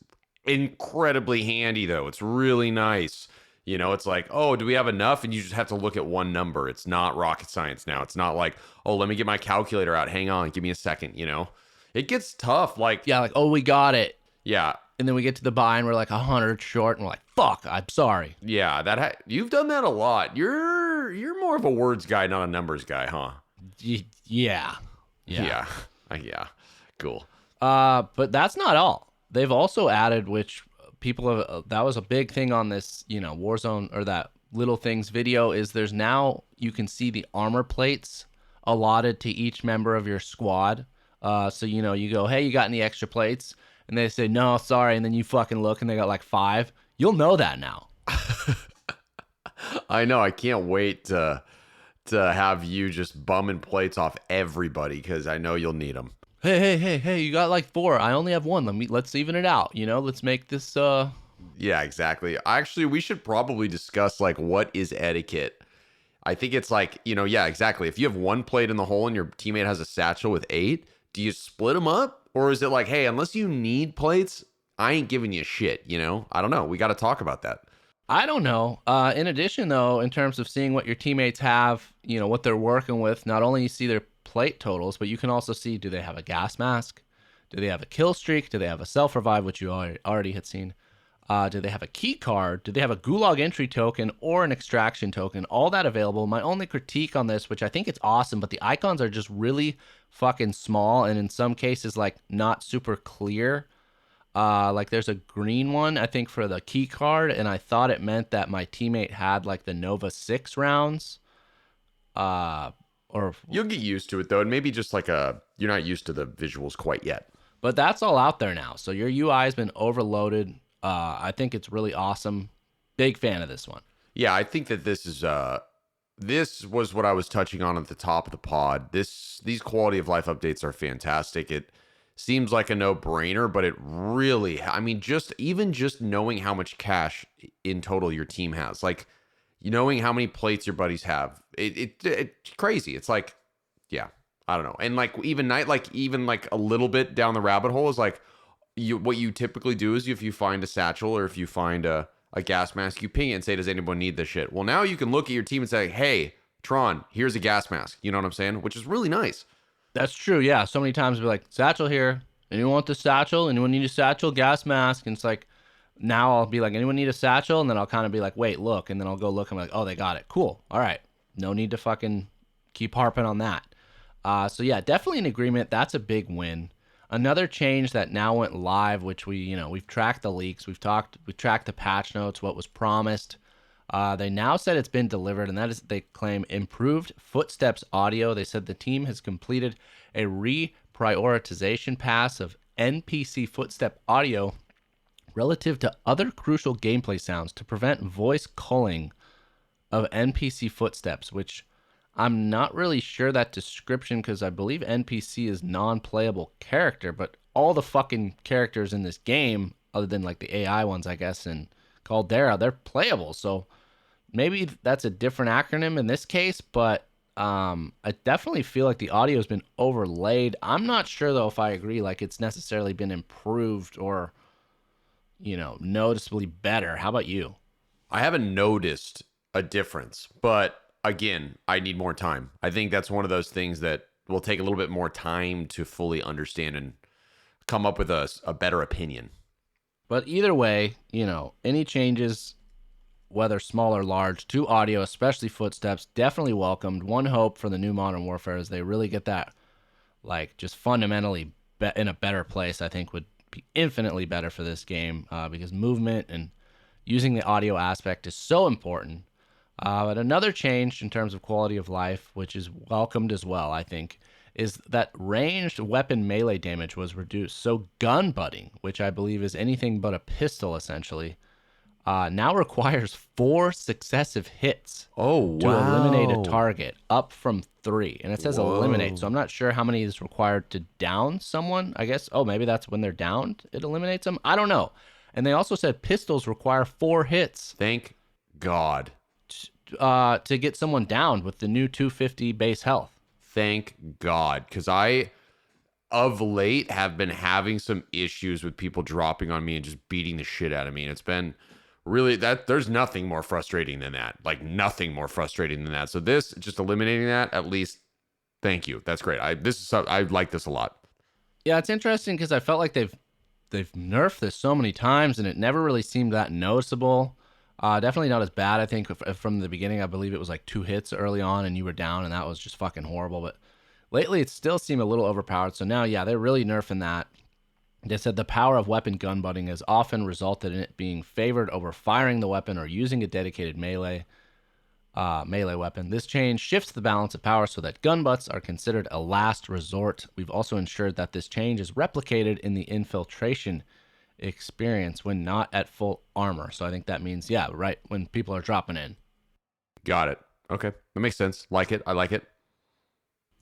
C: incredibly handy, though. It's really nice. It's like, oh, do we have enough? And you just have to look at one number. It's not rocket science now. It's not like, oh, let me get my calculator out. Hang on, give me a second. It gets tough. Like,
B: yeah, like, oh, we got it.
C: Yeah.
B: And then we get to the buy and we're like 100 short, and we're like, fuck, I'm sorry.
C: Yeah, you've done that a lot. You're more of a words guy, not a numbers guy, huh?
B: Yeah.
C: Yeah. Cool.
B: But that's not all. They've also added, which people have, that was a big thing on this, Warzone, or that Little Things video, is there's now, you can see the armor plates allotted to each member of your squad. So, you go, hey, you got any extra plates? And they say, no, sorry. And then you fucking look and they got like 5. You'll know that now.
C: I know. I can't wait to have you just bumming plates off everybody, because I know you'll need them.
B: Hey, you got like 4. I only have 1. Let's even it out. Let's make this.
C: Yeah, exactly. Actually, we should probably discuss like what is etiquette. I think it's like, yeah, exactly. If you have 1 plate in the hole and your teammate has a satchel with 8, do you split them up? Or is it like, hey, unless you need plates, I ain't giving you shit, I don't know. We got to talk about that.
B: I don't know. In addition, though, in terms of seeing what your teammates have, what they're working with, not only you see their plate totals, but you can also see, do they have a gas mask? Do they have a kill streak? Do they have a self-revive, which you already had seen? Do they have a key card? Do they have a gulag entry token or an extraction token? All that available. My only critique on this, which I think it's awesome, but the icons are just really fucking small, and in some cases, like, not super clear. Like, there's a green one, I think, for the key card, and I thought it meant that my teammate had, like, the Nova 6 rounds. Or
C: you'll get used to it, though, and maybe just like you're not used to the visuals quite yet.
B: But that's all out there now, so your UI has been overloaded. I think it's really awesome. Big fan of this one.
C: Yeah, I think that this was what I was touching on at the top of the pod. These quality of life updates are fantastic. It seems like a no-brainer, but it really, just knowing how much cash in total your team has, like, knowing how many plates your buddies have, it's crazy. It's like, yeah, I don't know. And like even a little bit down the rabbit hole is like, what you typically do is if you find a satchel or if you find a a gas mask, you ping it and say, does anyone need this shit? Well, now you can look at your team and say, hey, Tron, here's a gas mask. You know what I'm saying? Which is really nice.
B: That's true. Yeah. So many times we're like, satchel here. Anyone want the satchel? Anyone need a satchel? Gas mask. And it's like, now I'll be like, anyone need a satchel? And then I'll kind of be like, wait, look. And then I'll go look. I'm like, oh, they got it. Cool. All right. No need to fucking keep harping on that. So yeah, definitely an agreement. That's a big win. Another change that now went live, which we've tracked the leaks. We've tracked the patch notes, what was promised. They now said it's been delivered, and that is, they claim, improved footsteps audio. They said the team has completed a reprioritization pass of NPC footstep audio relative to other crucial gameplay sounds to prevent voice culling of NPC footsteps, which I'm not really sure that description, because I believe NPC is non-playable character, but all the fucking characters in this game, other than like the AI ones, I guess, and Caldera, they're playable. So maybe that's a different acronym in this case, but I definitely feel like the audio has been overlaid. I'm not sure though if I agree like it's necessarily been improved or, noticeably better. How about you?
C: I haven't noticed a difference, but again, I need more time. I think that's one of those things that will take a little bit more time to fully understand and come up with a better opinion.
B: But either way, any changes, whether small or large, to audio, especially footsteps, definitely welcomed. One hope for the new Modern Warfare is they really get that, like, just fundamentally in a better place. I think would be infinitely better for this game because movement and using the audio aspect is so important. But another change in terms of quality of life, which is welcomed as well, I think, is that ranged weapon melee damage was reduced. So gun butting, which I believe is anything but a pistol essentially, now requires 4 successive hits to eliminate a target, up from 3. And it says eliminate, so I'm not sure how many is required to down someone. I guess, maybe that's when they're downed, it eliminates them. I don't know. And they also said pistols require 4 hits.
C: Thank God.
B: To get someone downed with the new 250 base health.
C: Thank God, because I, of late, have been having some issues with people dropping on me and just beating the shit out of me. And it's been really, there's nothing more frustrating than that. Like, nothing more frustrating than that. So this, just eliminating that, at least, thank you. That's great. I like this a lot.
B: Yeah, it's interesting because I felt like they've nerfed this so many times and it never really seemed that noticeable. Definitely not as bad. I think from the beginning, I believe it was like 2 hits early on and you were down, and that was just fucking horrible. But lately, it still seemed a little overpowered. So now, yeah, they're really nerfing that. They said the power of weapon gun butting has often resulted in it being favored over firing the weapon or using a dedicated melee weapon. This change shifts the balance of power so that gun butts are considered a last resort. We've also ensured that this change is replicated in the infiltration experience when not at full armor. So I think that means, yeah, right when people are dropping in.
C: Got it. Okay, that makes sense. Like it. I like it.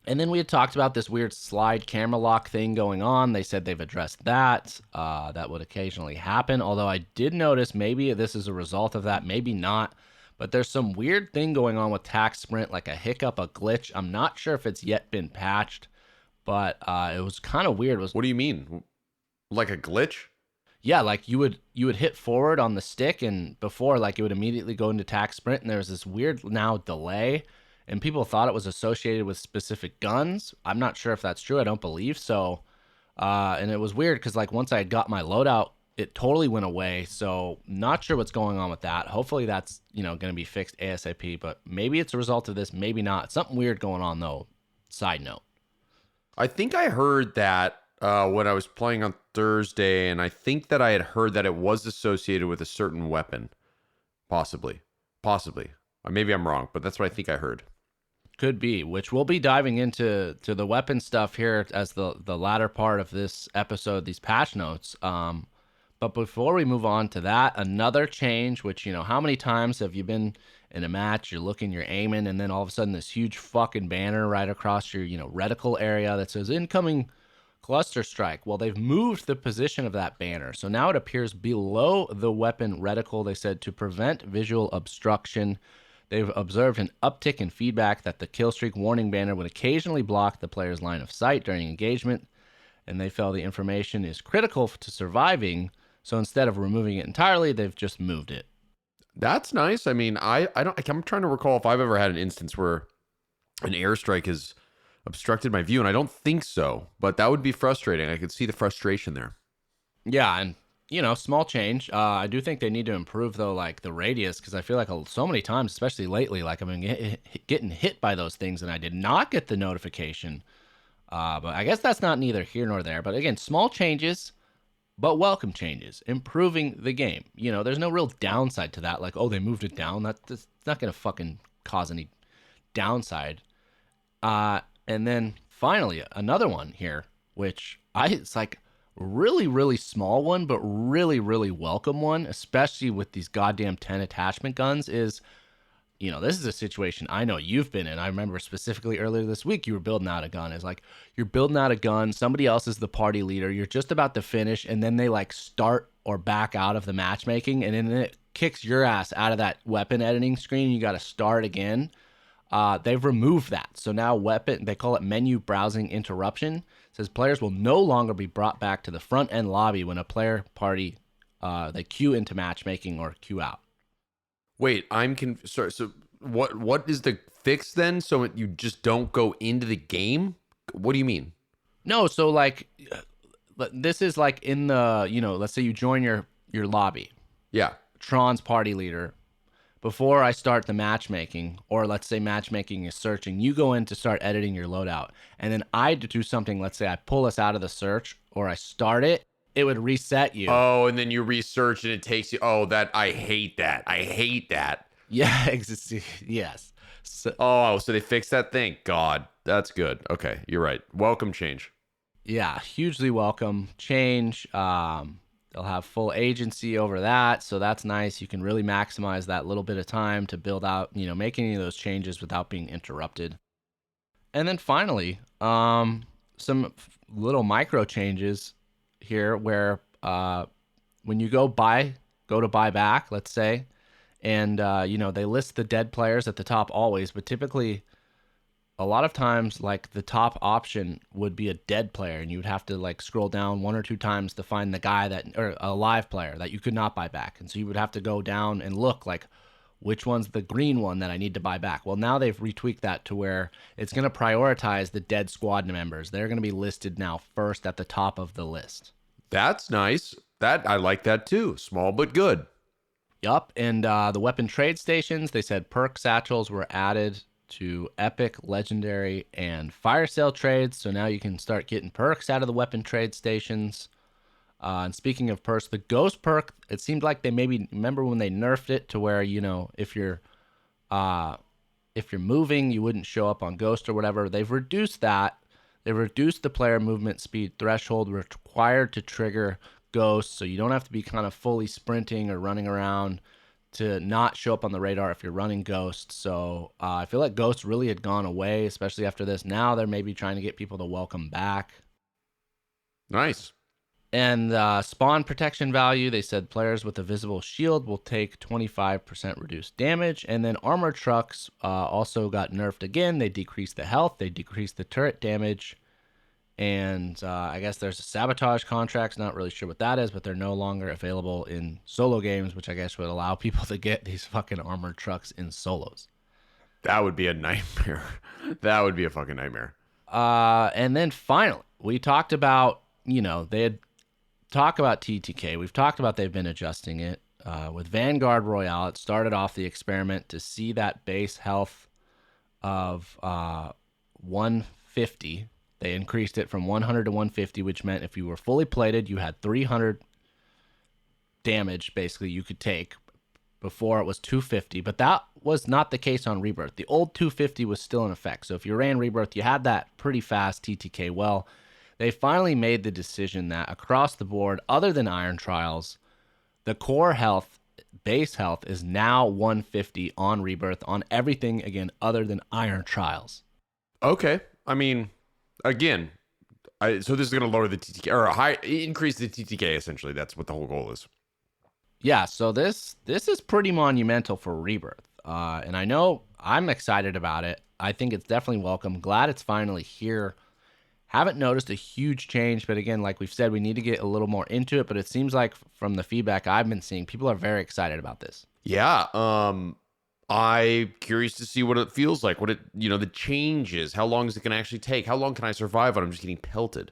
B: And then we had talked about this weird slide camera lock thing going on. They said they've addressed that. That would occasionally happen, although I did notice maybe this is a result of that, maybe not. But there's some weird thing going on with tac sprint, like a hiccup, a glitch. I'm not sure if it's yet been patched, but it was kind of weird.
C: What do you mean? Like a glitch?
B: Yeah, like you would hit forward on the stick, and before, like, it would immediately go into tac sprint, and there was this weird now delay, and people thought it was associated with specific guns. I'm not sure if that's true. I don't believe so. And it was weird because, like, once I had got my loadout, it totally went away. So not sure what's going on with that. Hopefully that's, going to be fixed ASAP, but maybe it's a result of this, maybe not. Something weird going on though. Side note.
C: I think I heard that when I was playing on Thursday, and I think that I had heard that it was associated with a certain weapon. Possibly. Maybe I'm wrong, but that's what I think I heard.
B: Could be, which we'll be diving into the weapon stuff here as the latter part of this episode, these patch notes. But before we move on to that, another change, which, how many times have you been in a match, you're looking, you're aiming, and then all of a sudden this huge fucking banner right across your, reticle area that says incoming cluster strike. Well, they've moved the position of that banner. So now it appears below the weapon reticle, they said, to prevent visual obstruction. They've observed an uptick in feedback that the kill streak warning banner would occasionally block the player's line of sight during engagement, and they feel the information is critical to surviving. So instead of removing it entirely, they've just moved it.
C: That's nice. I mean, I'm trying to recall if I've ever had an instance where an airstrike has obstructed my view, and I don't think so. But that would be frustrating. I could see the frustration there.
B: Yeah, and small change. I do think they need to improve though, like the radius, because I feel like so many times, especially lately, like I've been getting hit by those things, and I did not get the notification. But I guess that's not neither here nor there. But again, small changes, but welcome changes, improving the game. There's no real downside to that. Like, oh, they moved it down. That's not gonna fucking cause any downside. And then finally another one here, which it's like really, really small one, but really, really welcome one, especially with these goddamn 10 attachment guns, is, this is a situation I know you've been in. I remember specifically earlier this week, you were building out a gun. It's like, you're building out a gun, somebody else is the party leader, you're just about to finish, and then they like start or back out of the matchmaking, and then it kicks your ass out of that weapon editing screen, and you got to start again. They've removed that. So now they call it menu browsing interruption. It says players will no longer be brought back to the front end lobby when a player party, they queue into matchmaking or queue out.
C: Wait, sorry. So what is the fix then? So you just don't go into the game? What do you mean?
B: No, so like, this is like in the, let's say you join your lobby.
C: Yeah.
B: Tron's party leader. Before I start the matchmaking, or let's say matchmaking is searching, you go in to start editing your loadout. And then I do something, let's say I pull us out of the search or I start it, it would reset you.
C: Oh, and then you research and it takes you. Oh, I hate that. I hate that.
B: Yeah, yes.
C: So they fixed that? Thank God. That's good. Okay, you're right. Welcome change.
B: Yeah, hugely welcome change. They'll have full agency over that, so that's nice. You can really maximize that little bit of time to build out, make any of those changes without being interrupted. And then finally, some little micro changes here where when you go to Buyback, let's say, and they list the dead players at the top always, but typically a lot of times, like, the top option would be a dead player, and you would have to like scroll down one or two times to find the guy or a live player that you could not buy back. And so you would have to go down and look like, which one's the green one that I need to buy back. Well, now they've retweaked that to where it's going to prioritize the dead squad members. They're going to be listed now first at the top of the list.
C: That's nice. I like that too. Small but good.
B: Yup. And the weapon trade stations, they said perk satchels were added to epic, legendary, and fire sale trades. So now you can start getting perks out of the weapon trade stations. And speaking of perks, the ghost perk, it seemed like they remember when they nerfed it to where, if you're moving, you wouldn't show up on ghost or whatever. They've reduced that. They've reduced the player movement speed threshold required to trigger ghosts. So you don't have to be kind of fully sprinting or running around to not show up on the radar if you're running Ghost. So I feel like Ghost really had gone away, especially after this. Now they're maybe trying to get people to welcome back.
C: Nice.
B: And spawn protection value, they said players with a visible shield will take 25% reduced damage. And then armor trucks also got nerfed again. They decreased the health, they decreased the turret damage. And I guess there's a sabotage contracts. Not really sure what that is, but they're no longer available in solo games, which I guess would allow people to get these fucking armored trucks in solos.
C: That would be a nightmare. That would be a fucking nightmare.
B: And then finally, we talked about, they had talked about TTK. We've talked about they've been adjusting it. With Vanguard Royale, it started off the experiment to see that base health of 150. They increased it from 100 to 150, which meant if you were fully plated, you had 300 damage, basically, you could take. Before it was 250, but that was not the case on Rebirth. The old 250 was still in effect. So if you ran Rebirth, you had that pretty fast TTK. Well, they finally made the decision that across the board, other than Iron Trials, the core health, base health, is now 150 on Rebirth on everything, again, other than Iron Trials.
C: Okay. I mean, again, so this is going to lower the TTK, or increase the TTK, essentially. That's what the whole goal is.
B: Yeah, so this is pretty monumental for Rebirth. And I know I'm excited about it. I think it's definitely welcome. Glad it's finally here. Haven't noticed a huge change, but again, like we've said, we need to get a little more into it. But it seems like from the feedback I've been seeing, people are very excited about this.
C: Yeah. I'm curious to see what it feels like, what it, the changes. How long is it going to actually take? How long can I survive when I'm just getting pelted?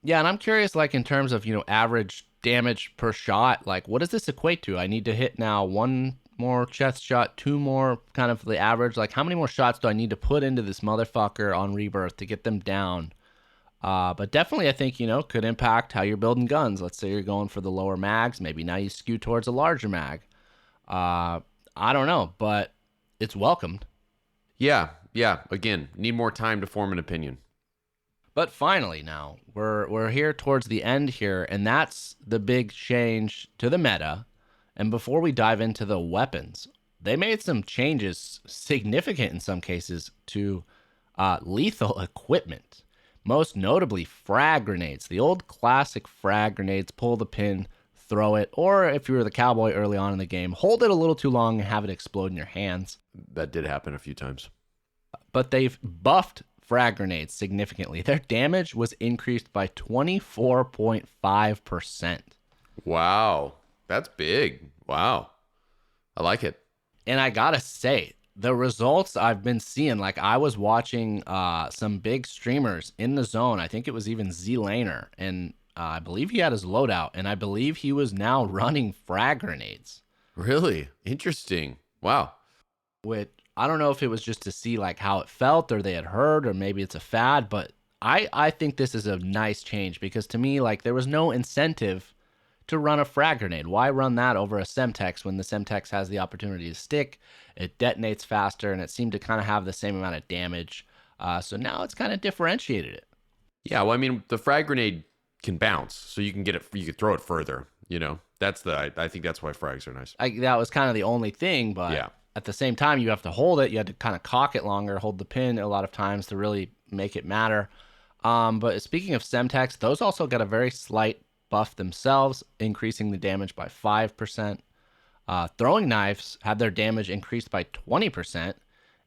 B: Yeah, and I'm curious, like in terms of, average damage per shot, like what does this equate to? I need to hit now one more chest shot, two more kind of the average. Like how many more shots do I need to put into this motherfucker on rebirth to get them down? But definitely I think, could impact how you're building guns. Let's say you're going for the lower mags. Maybe now you skew towards a larger mag. I don't know, but it's welcomed.
C: Yeah. Again, need more time to form an opinion.
B: But finally now, we're here towards the end here, and that's the big change to the meta. And before we dive into the weapons, they made some changes, significant in some cases, to lethal equipment. Most notably, frag grenades. The old classic frag grenades, pull the pin, throw it, or if you were the cowboy early on in the game, hold it a little too long and have it explode in your hands.
C: That did happen a few times.
B: But they've buffed frag grenades significantly. Their damage was increased by 24.5%.
C: Wow. That's big. Wow. I like it.
B: And I gotta say, the results I've been seeing, like I was watching some big streamers in the zone. I think it was even Z-Laner, and I believe he had his loadout, and I believe he was now running frag grenades.
C: Really? Interesting. Wow.
B: Which I don't know if it was just to see like how it felt, or they had heard, or maybe it's a fad, but I think this is a nice change, because to me, like, there was no incentive to run a frag grenade. Why run that over a Semtex when the Semtex has the opportunity to stick? It detonates faster, and it seemed to kind of have the same amount of damage. So now it's kind of differentiated it.
C: Yeah, well, I mean, the frag grenade can bounce, so you can get it. You can throw it further. That's I think that's why frags are nice.
B: That was kind of the only thing, but
C: yeah.
B: At the same time, you have to hold it. You had to kind of cock it longer, hold the pin a lot of times to really make it matter. But speaking of Semtex, those also got a very slight buff themselves, increasing the damage by 5%. Throwing knives had their damage increased by 20%.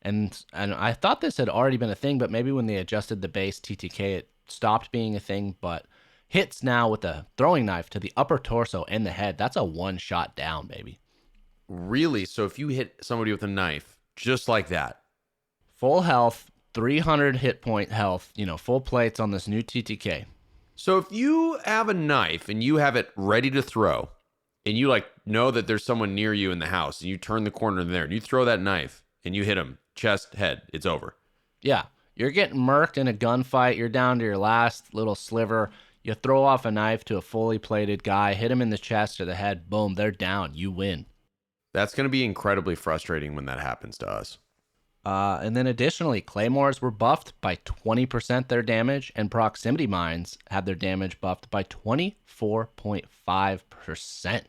B: And I thought this had already been a thing, but maybe when they adjusted the base TTK, it stopped being a thing. But hits now with a throwing knife to the upper torso and the head, that's a one shot down, baby.
C: Really? So if you hit somebody with a knife, just like that?
B: Full health, 300 hit point health, full plates on this new TTK.
C: So if you have a knife and you have it ready to throw, and you know that there's someone near you in the house, and you turn the corner there, and you throw that knife, and you hit him, chest, head, it's over.
B: Yeah, you're getting murked in a gunfight. You're down to your last little sliver. You throw off a knife to a fully plated guy, hit him in the chest or the head, boom, they're down. You win.
C: That's going to be incredibly frustrating when that happens to us.
B: And then additionally, claymores were buffed by 20% their damage, and proximity mines had their damage buffed by 24.5%.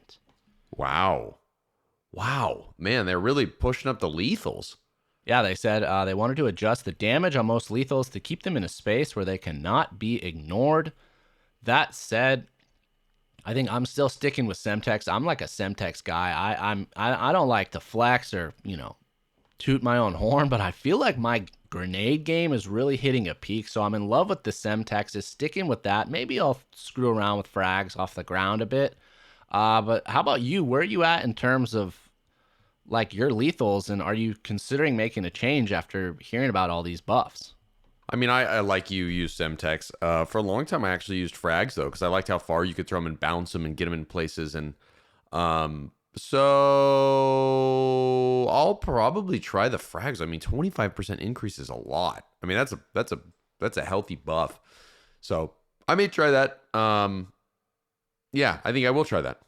C: Wow. Man, they're really pushing up the lethals.
B: Yeah, they said they wanted to adjust the damage on most lethals to keep them in a space where they cannot be ignored. That said, I think I'm still sticking with Semtex. I'm like a Semtex guy. I don't like to flex or, toot my own horn, but I feel like my grenade game is really hitting a peak, so I'm in love with the Semtex, is sticking with that. Maybe I'll screw around with frags off the ground a bit. But how about you? Where are you at in terms of like your lethals, and are you considering making a change after hearing about all these buffs?
C: I mean, I like you use Semtex. For a long time, I actually used frags, though, because I liked how far you could throw them and bounce them and get them in places. And so I'll probably try the frags. I mean, 25% increase is a lot. I mean, that's a healthy buff. So I may try that. Yeah, I think I will try that.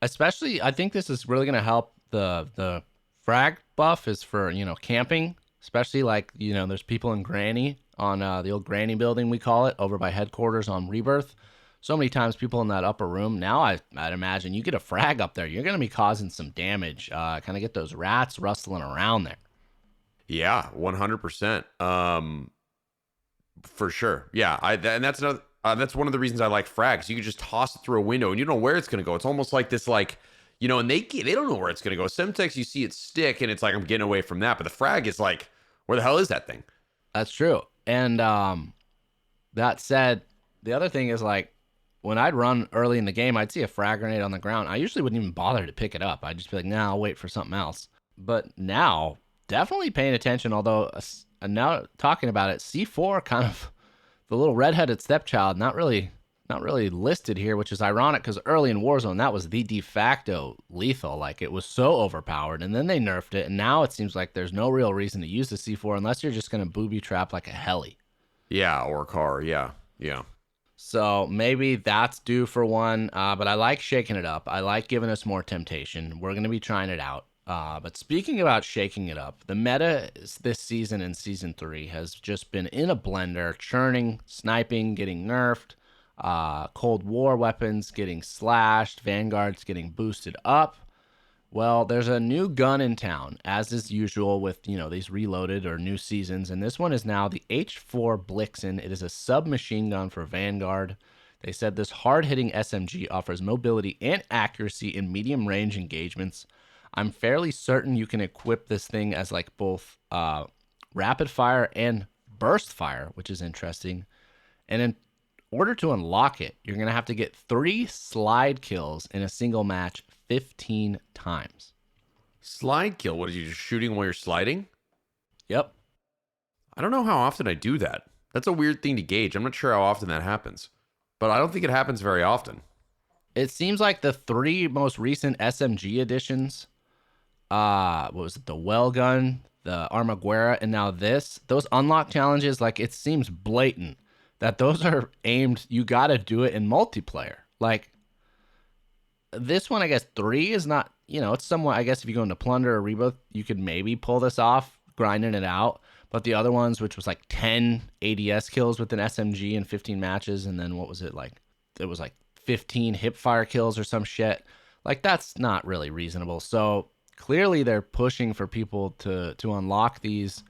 B: Especially, I think this is really going to help the frag buff is for, camping. Especially like, there's people in Granny on the old Granny building, we call it, over by headquarters on Rebirth. So many times people in that upper room. Now I'd imagine you get a frag up there, you're going to be causing some damage. Kind of get those rats rustling around there.
C: Yeah, 100%. For sure. Yeah, and that's another. That's one of the reasons I like frags. You can just toss it through a window and you don't know where it's going to go. It's almost like this, and they don't know where it's going to go. Semtex, you see it stick and it's like, I'm getting away from that. But the frag is like, where the hell is that thing?
B: That's true. And That said, the other thing is like when I'd run early in the game, I'd see a frag grenade on the ground. I usually wouldn't even bother to pick it up. I'd just be like, nah, I'll wait for something else. But now, definitely paying attention, although now talking about it, C4 kind of the little redheaded stepchild, not really listed here, which is ironic because early in Warzone, that was the de facto lethal. Like it was so overpowered, and then they nerfed it, and now it seems like there's no real reason to use the C4 unless you're just going to booby trap like a heli.
C: Yeah, or a car. Yeah, yeah.
B: So maybe that's due for one, but I like shaking it up. I like giving us more temptation. We're going to be trying it out. But speaking about shaking it up, the meta this season in Season 3 has just been in a blender, churning, sniping, getting nerfed, Cold War weapons getting slashed, Vanguards getting boosted up. Well, there's a new gun in town, as is usual with, these reloaded or new seasons, and this one is now the H4 Blixen. It is a submachine gun for Vanguard. They said this hard-hitting SMG offers mobility and accuracy in medium-range engagements. I'm fairly certain you can equip this thing as like both rapid fire and burst fire, which is interesting. And in order to unlock it, you're going to have to get 3 slide kills in a single match 15 times.
C: Slide kill? What are you just shooting while you're sliding?
B: Yep.
C: I don't know how often I do that. That's a weird thing to gauge. I'm not sure how often that happens, but I don't think it happens very often.
B: It seems like the 3 most recent SMG additions, what was it? The well gun, the Armaguerra, and now this. Those unlock challenges, like it seems blatant that those are aimed. You got to do it in multiplayer. Like this one, I guess 3 is not. It's somewhat. I guess if you go into Plunder or Rebirth, you could maybe pull this off, grinding it out. But the other ones, which was like 10 ADS kills with an SMG in 15 matches, and then what was it like? It was like 15 hipfire kills or some shit. Like that's not really reasonable. So clearly they're pushing for people to unlock these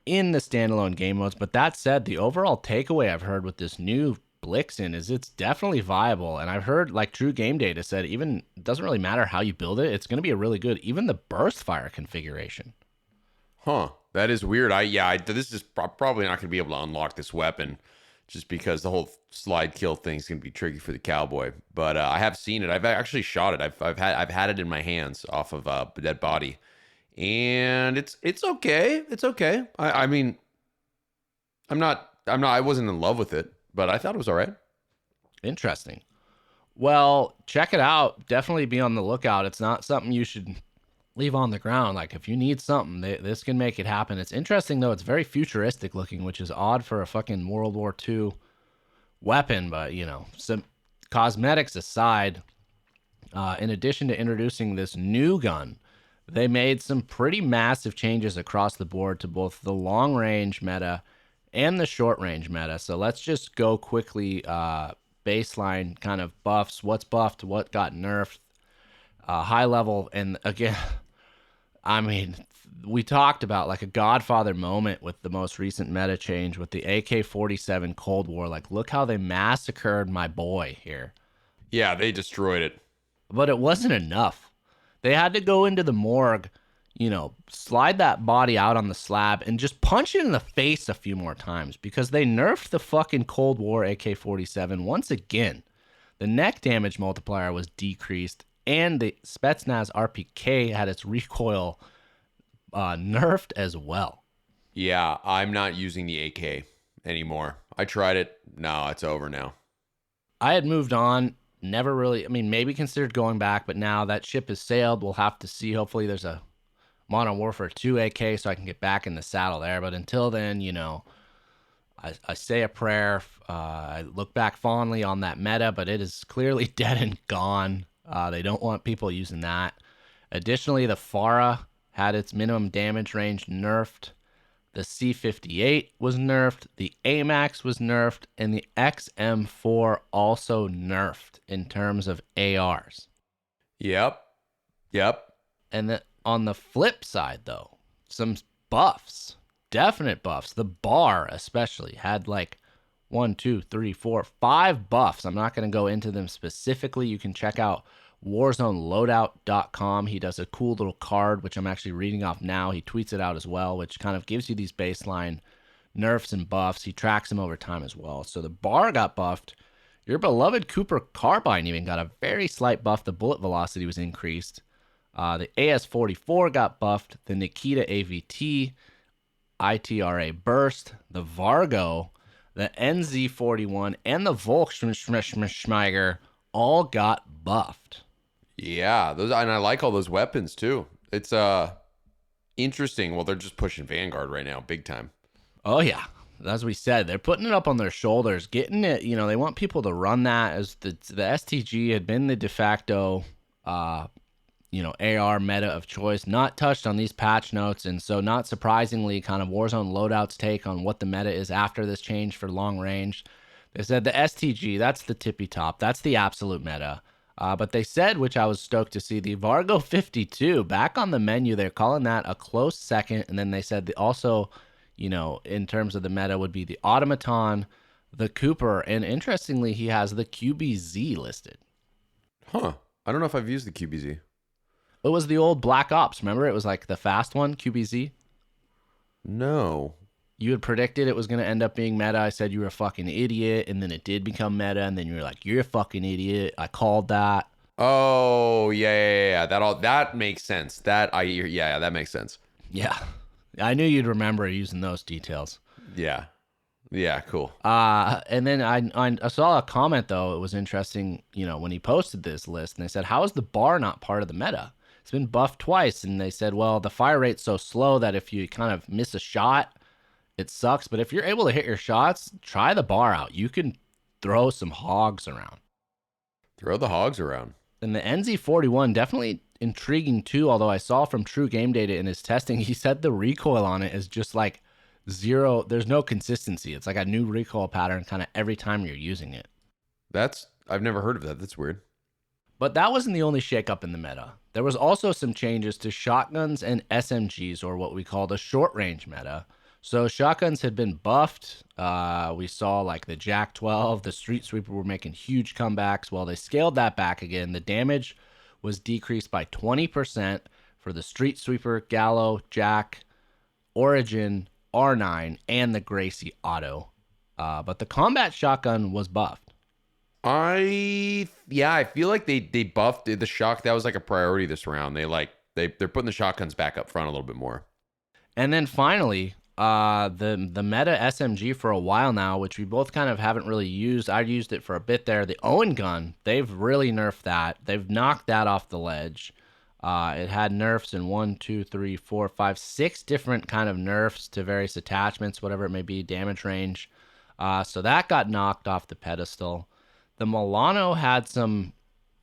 B: in the standalone game modes. But that said, the overall takeaway I've heard with this new Blixen is it's definitely viable. And I've heard like True Game Data said even it doesn't really matter how you build it. It's going to be a really good, even the burst fire configuration.
C: Huh. That is weird. This is probably not going to be able to unlock this weapon just because the whole slide kill thing is going to be tricky for the cowboy. But I have seen it. I've actually shot it. I've had it in my hands off of a dead body, and it's okay. It's okay. I mean, I wasn't in love with it, but I thought it was all right.
B: Interesting. Well, check it out. Definitely be on the lookout. It's not something you should leave on the ground. Like if you need something, this can make it happen. It's interesting though. It's very futuristic looking, which is odd for a fucking World War II weapon. But some cosmetics aside, in addition to introducing this new gun, they made some pretty massive changes across the board to both the long range meta and the short range meta. So let's just go quickly, baseline kind of buffs, what's buffed, what got nerfed, high level. And again, I mean, we talked about like a Godfather moment with the most recent meta change with the AK-47 Cold War. Like, look how they massacred my boy here.
C: Yeah, they destroyed it.
B: But it wasn't enough. They had to go into the morgue, slide that body out on the slab and just punch it in the face a few more times because they nerfed the fucking Cold War AK-47 once again. The neck damage multiplier was decreased, and the Spetsnaz RPK had its recoil nerfed as well.
C: Yeah, I'm not using the AK anymore. I tried it. No, it's over now.
B: I had moved on. Never really, maybe considered going back, but now that ship has sailed. We'll have to see. Hopefully there's a Modern Warfare 2 AK so I can get back in the saddle there. But until then, I say a prayer. I look back fondly on that meta, but it is clearly dead and gone. They don't want people using that. Additionally, the FARA had its minimum damage range nerfed. The C58 was nerfed. The AMAX was nerfed. And the XM4 also nerfed in terms of ARs.
C: Yep.
B: And on the flip side, though, some buffs, definite buffs. The bar especially had like 1, 2, 3, 4, 5 buffs. I'm not going to go into them specifically. You can check out warzoneloadout.com. He does a cool little card, which I'm actually reading off now. He tweets it out as well, which kind of gives you these baseline nerfs and buffs. He tracks them over time as well. So the bar got buffed. Your beloved Cooper carbine even got a very slight buff. The bullet velocity was increased. The AS44 got buffed. The Nikita AVT, ITRA burst, the Vargo, the NZ41, and the Volksschmeiger all got buffed.
C: Yeah, those, and I like all those weapons too. It's interesting. Well, they're just pushing Vanguard right now, big time.
B: Oh yeah, as we said, they're putting it up on their shoulders, getting it. You know, they want people to run that as the STG had been the de facto, AR meta of choice, not touched on these patch notes, and so not surprisingly, kind of Warzone loadouts take on what the meta is after this change for long range. They said the STG, that's the tippy top, that's the absolute meta. But they said, which I was stoked to see, the Vargo 52 back on the menu. They're calling that a close second. And then they said also, in terms of the meta would be the Automaton, the Cooper, and interestingly, he has the QBZ listed.
C: Huh. I don't know if I've used the QBZ.
B: It was the old Black Ops. Remember? It was like the fast one, QBZ.
C: No.
B: You had predicted it was going to end up being meta. I said you were a fucking idiot, and then it did become meta, and then you were like, you're a fucking idiot. I called that.
C: Oh, yeah. That makes sense. That makes sense.
B: Yeah. I knew you'd remember using those details.
C: Yeah. Yeah, cool.
B: And then I saw a comment, though. It was interesting, when he posted this list, and they said, how is the bar not part of the meta? It's been buffed twice, and they said, well, the fire rate's so slow that if you kind of miss a shot, it sucks, but if you're able to hit your shots, try the bar out. You can throw some hogs around.
C: Throw the hogs around.
B: And the NZ41, definitely intriguing too, although I saw from True Game Data in his testing, he said the recoil on it is just like zero. There's no consistency. It's like a new recoil pattern kind of every time you're using it.
C: I've never heard of that. That's weird.
B: But that wasn't the only shakeup in the meta. There was also some changes to shotguns and SMGs, or what we call the short range meta. So shotguns had been buffed. We saw like the Jack 12, the Street Sweeper were making huge comebacks. Well, they scaled that back again. The damage was decreased by 20% for the Street Sweeper, Gallo, Jack, Origin, R9, and the Gracie Auto. But the combat shotgun was buffed.
C: I feel like they buffed the shock. That was like a priority this round. They're putting the shotguns back up front a little bit more.
B: And then finally, the meta SMG for a while now, which we both kind of haven't really used. I used it for a bit there. The Owen gun, they've really nerfed that. They've knocked that off the ledge. It had nerfs in 6 different kind of nerfs to various attachments, whatever it may be, damage range. So that got knocked off the pedestal. The Milano had some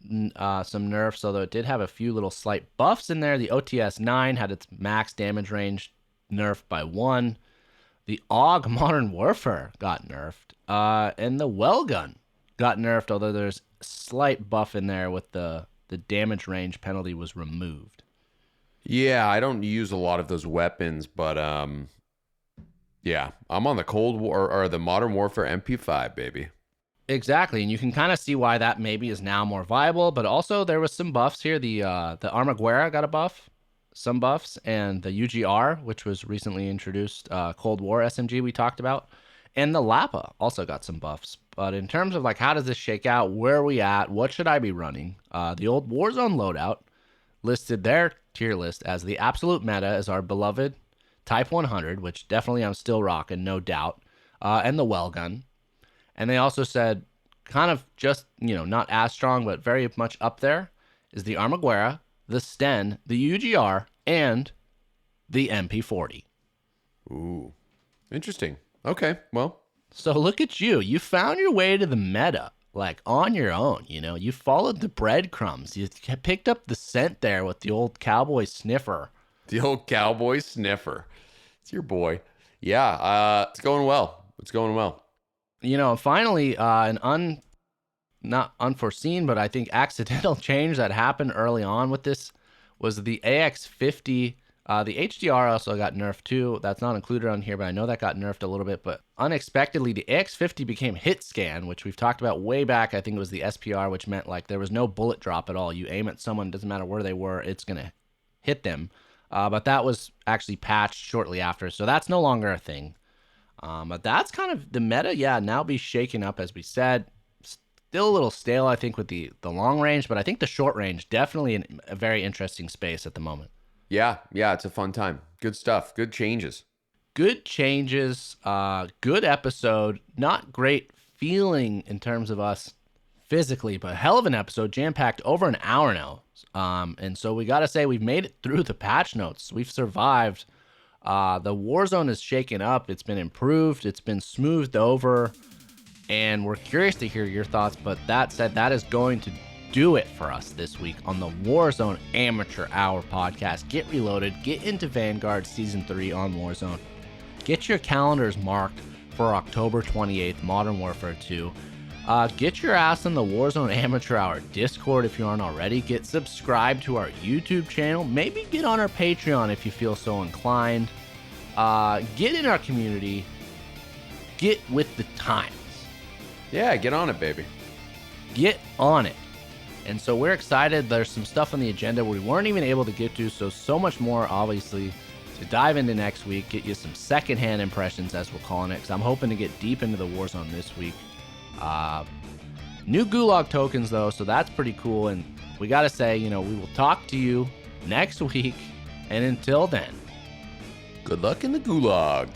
B: nerfs, although it did have a few little slight buffs in there. The OTS 9 had its max damage range nerfed by 1. The AUG Modern Warfare got nerfed. And the Wellgun got nerfed, although there's a slight buff in there with the damage range penalty was removed.
C: Yeah, I don't use a lot of those weapons, but yeah, I'm on the Cold War or the Modern Warfare MP5, baby.
B: Exactly, and you can kind of see why that maybe is now more viable, but also there was some buffs here. The Armaguerra got a buff, some buffs, and the UGR, which was recently introduced, Cold War SMG we talked about, and the Lapa also got some buffs. But in terms of like how does this shake out, where are we at, what should I be running, the old Warzone loadout listed their tier list as the absolute meta as our beloved Type 100, which definitely I'm still rocking, no doubt, and the Wellgun. And they also said, kind of just, not as strong, but very much up there, is the Armaguerra, the Sten, the UGR, and the MP40.
C: Ooh, interesting. Okay, well.
B: So look at you. You found your way to the meta, like on your own, You followed the breadcrumbs. You picked up the scent there with the old cowboy sniffer.
C: The old cowboy sniffer. It's your boy. Yeah, it's going well. It's going well.
B: Finally, not unforeseen, but I think accidental change that happened early on with this was the AX50. The HDR also got nerfed too. That's not included on here, but I know that got nerfed a little bit. But unexpectedly, the AX50 became hit scan, which we've talked about way back. I think it was the SPR, which meant like there was no bullet drop at all. You aim at someone, doesn't matter where they were, it's going to hit them. But that was actually patched shortly after, so that's no longer a thing. But that's kind of the meta, now be shaken up, as we said. Still a little stale, I think, with the long range, but I think the short range, definitely a very interesting space at the moment.
C: Yeah, it's a fun time. Good stuff. Good changes.
B: Good changes. Good episode. Not great feeling in terms of us physically, but hell of an episode, jam-packed, over an hour now. And so we got to say we've made it through the patch notes. We've survived. The Warzone is shaken up. It's been improved. It's been smoothed over. And we're curious to hear your thoughts. But that said, that is going to do it for us this week on the Warzone Amateur Hour podcast. Get reloaded. Get into Vanguard Season 3 on Warzone. Get your calendars marked for October 28th, Modern Warfare 2. Get your ass in the Warzone Amateur Hour Discord if you aren't already. Get subscribed to our YouTube channel. Maybe get on our Patreon if you feel so inclined. Get in our community. Get with the times.
C: Yeah, get on it, baby.
B: Get on it. And so we're excited. There's some stuff on the agenda we weren't even able to get to. So much more, obviously, to dive into next week. Get you some secondhand impressions, as we're calling it, because I'm hoping to get deep into the Warzone this week. New Gulag tokens, though, so that's pretty cool. And we got to say, we will talk to you next week. And until then,
C: good luck in the Gulag.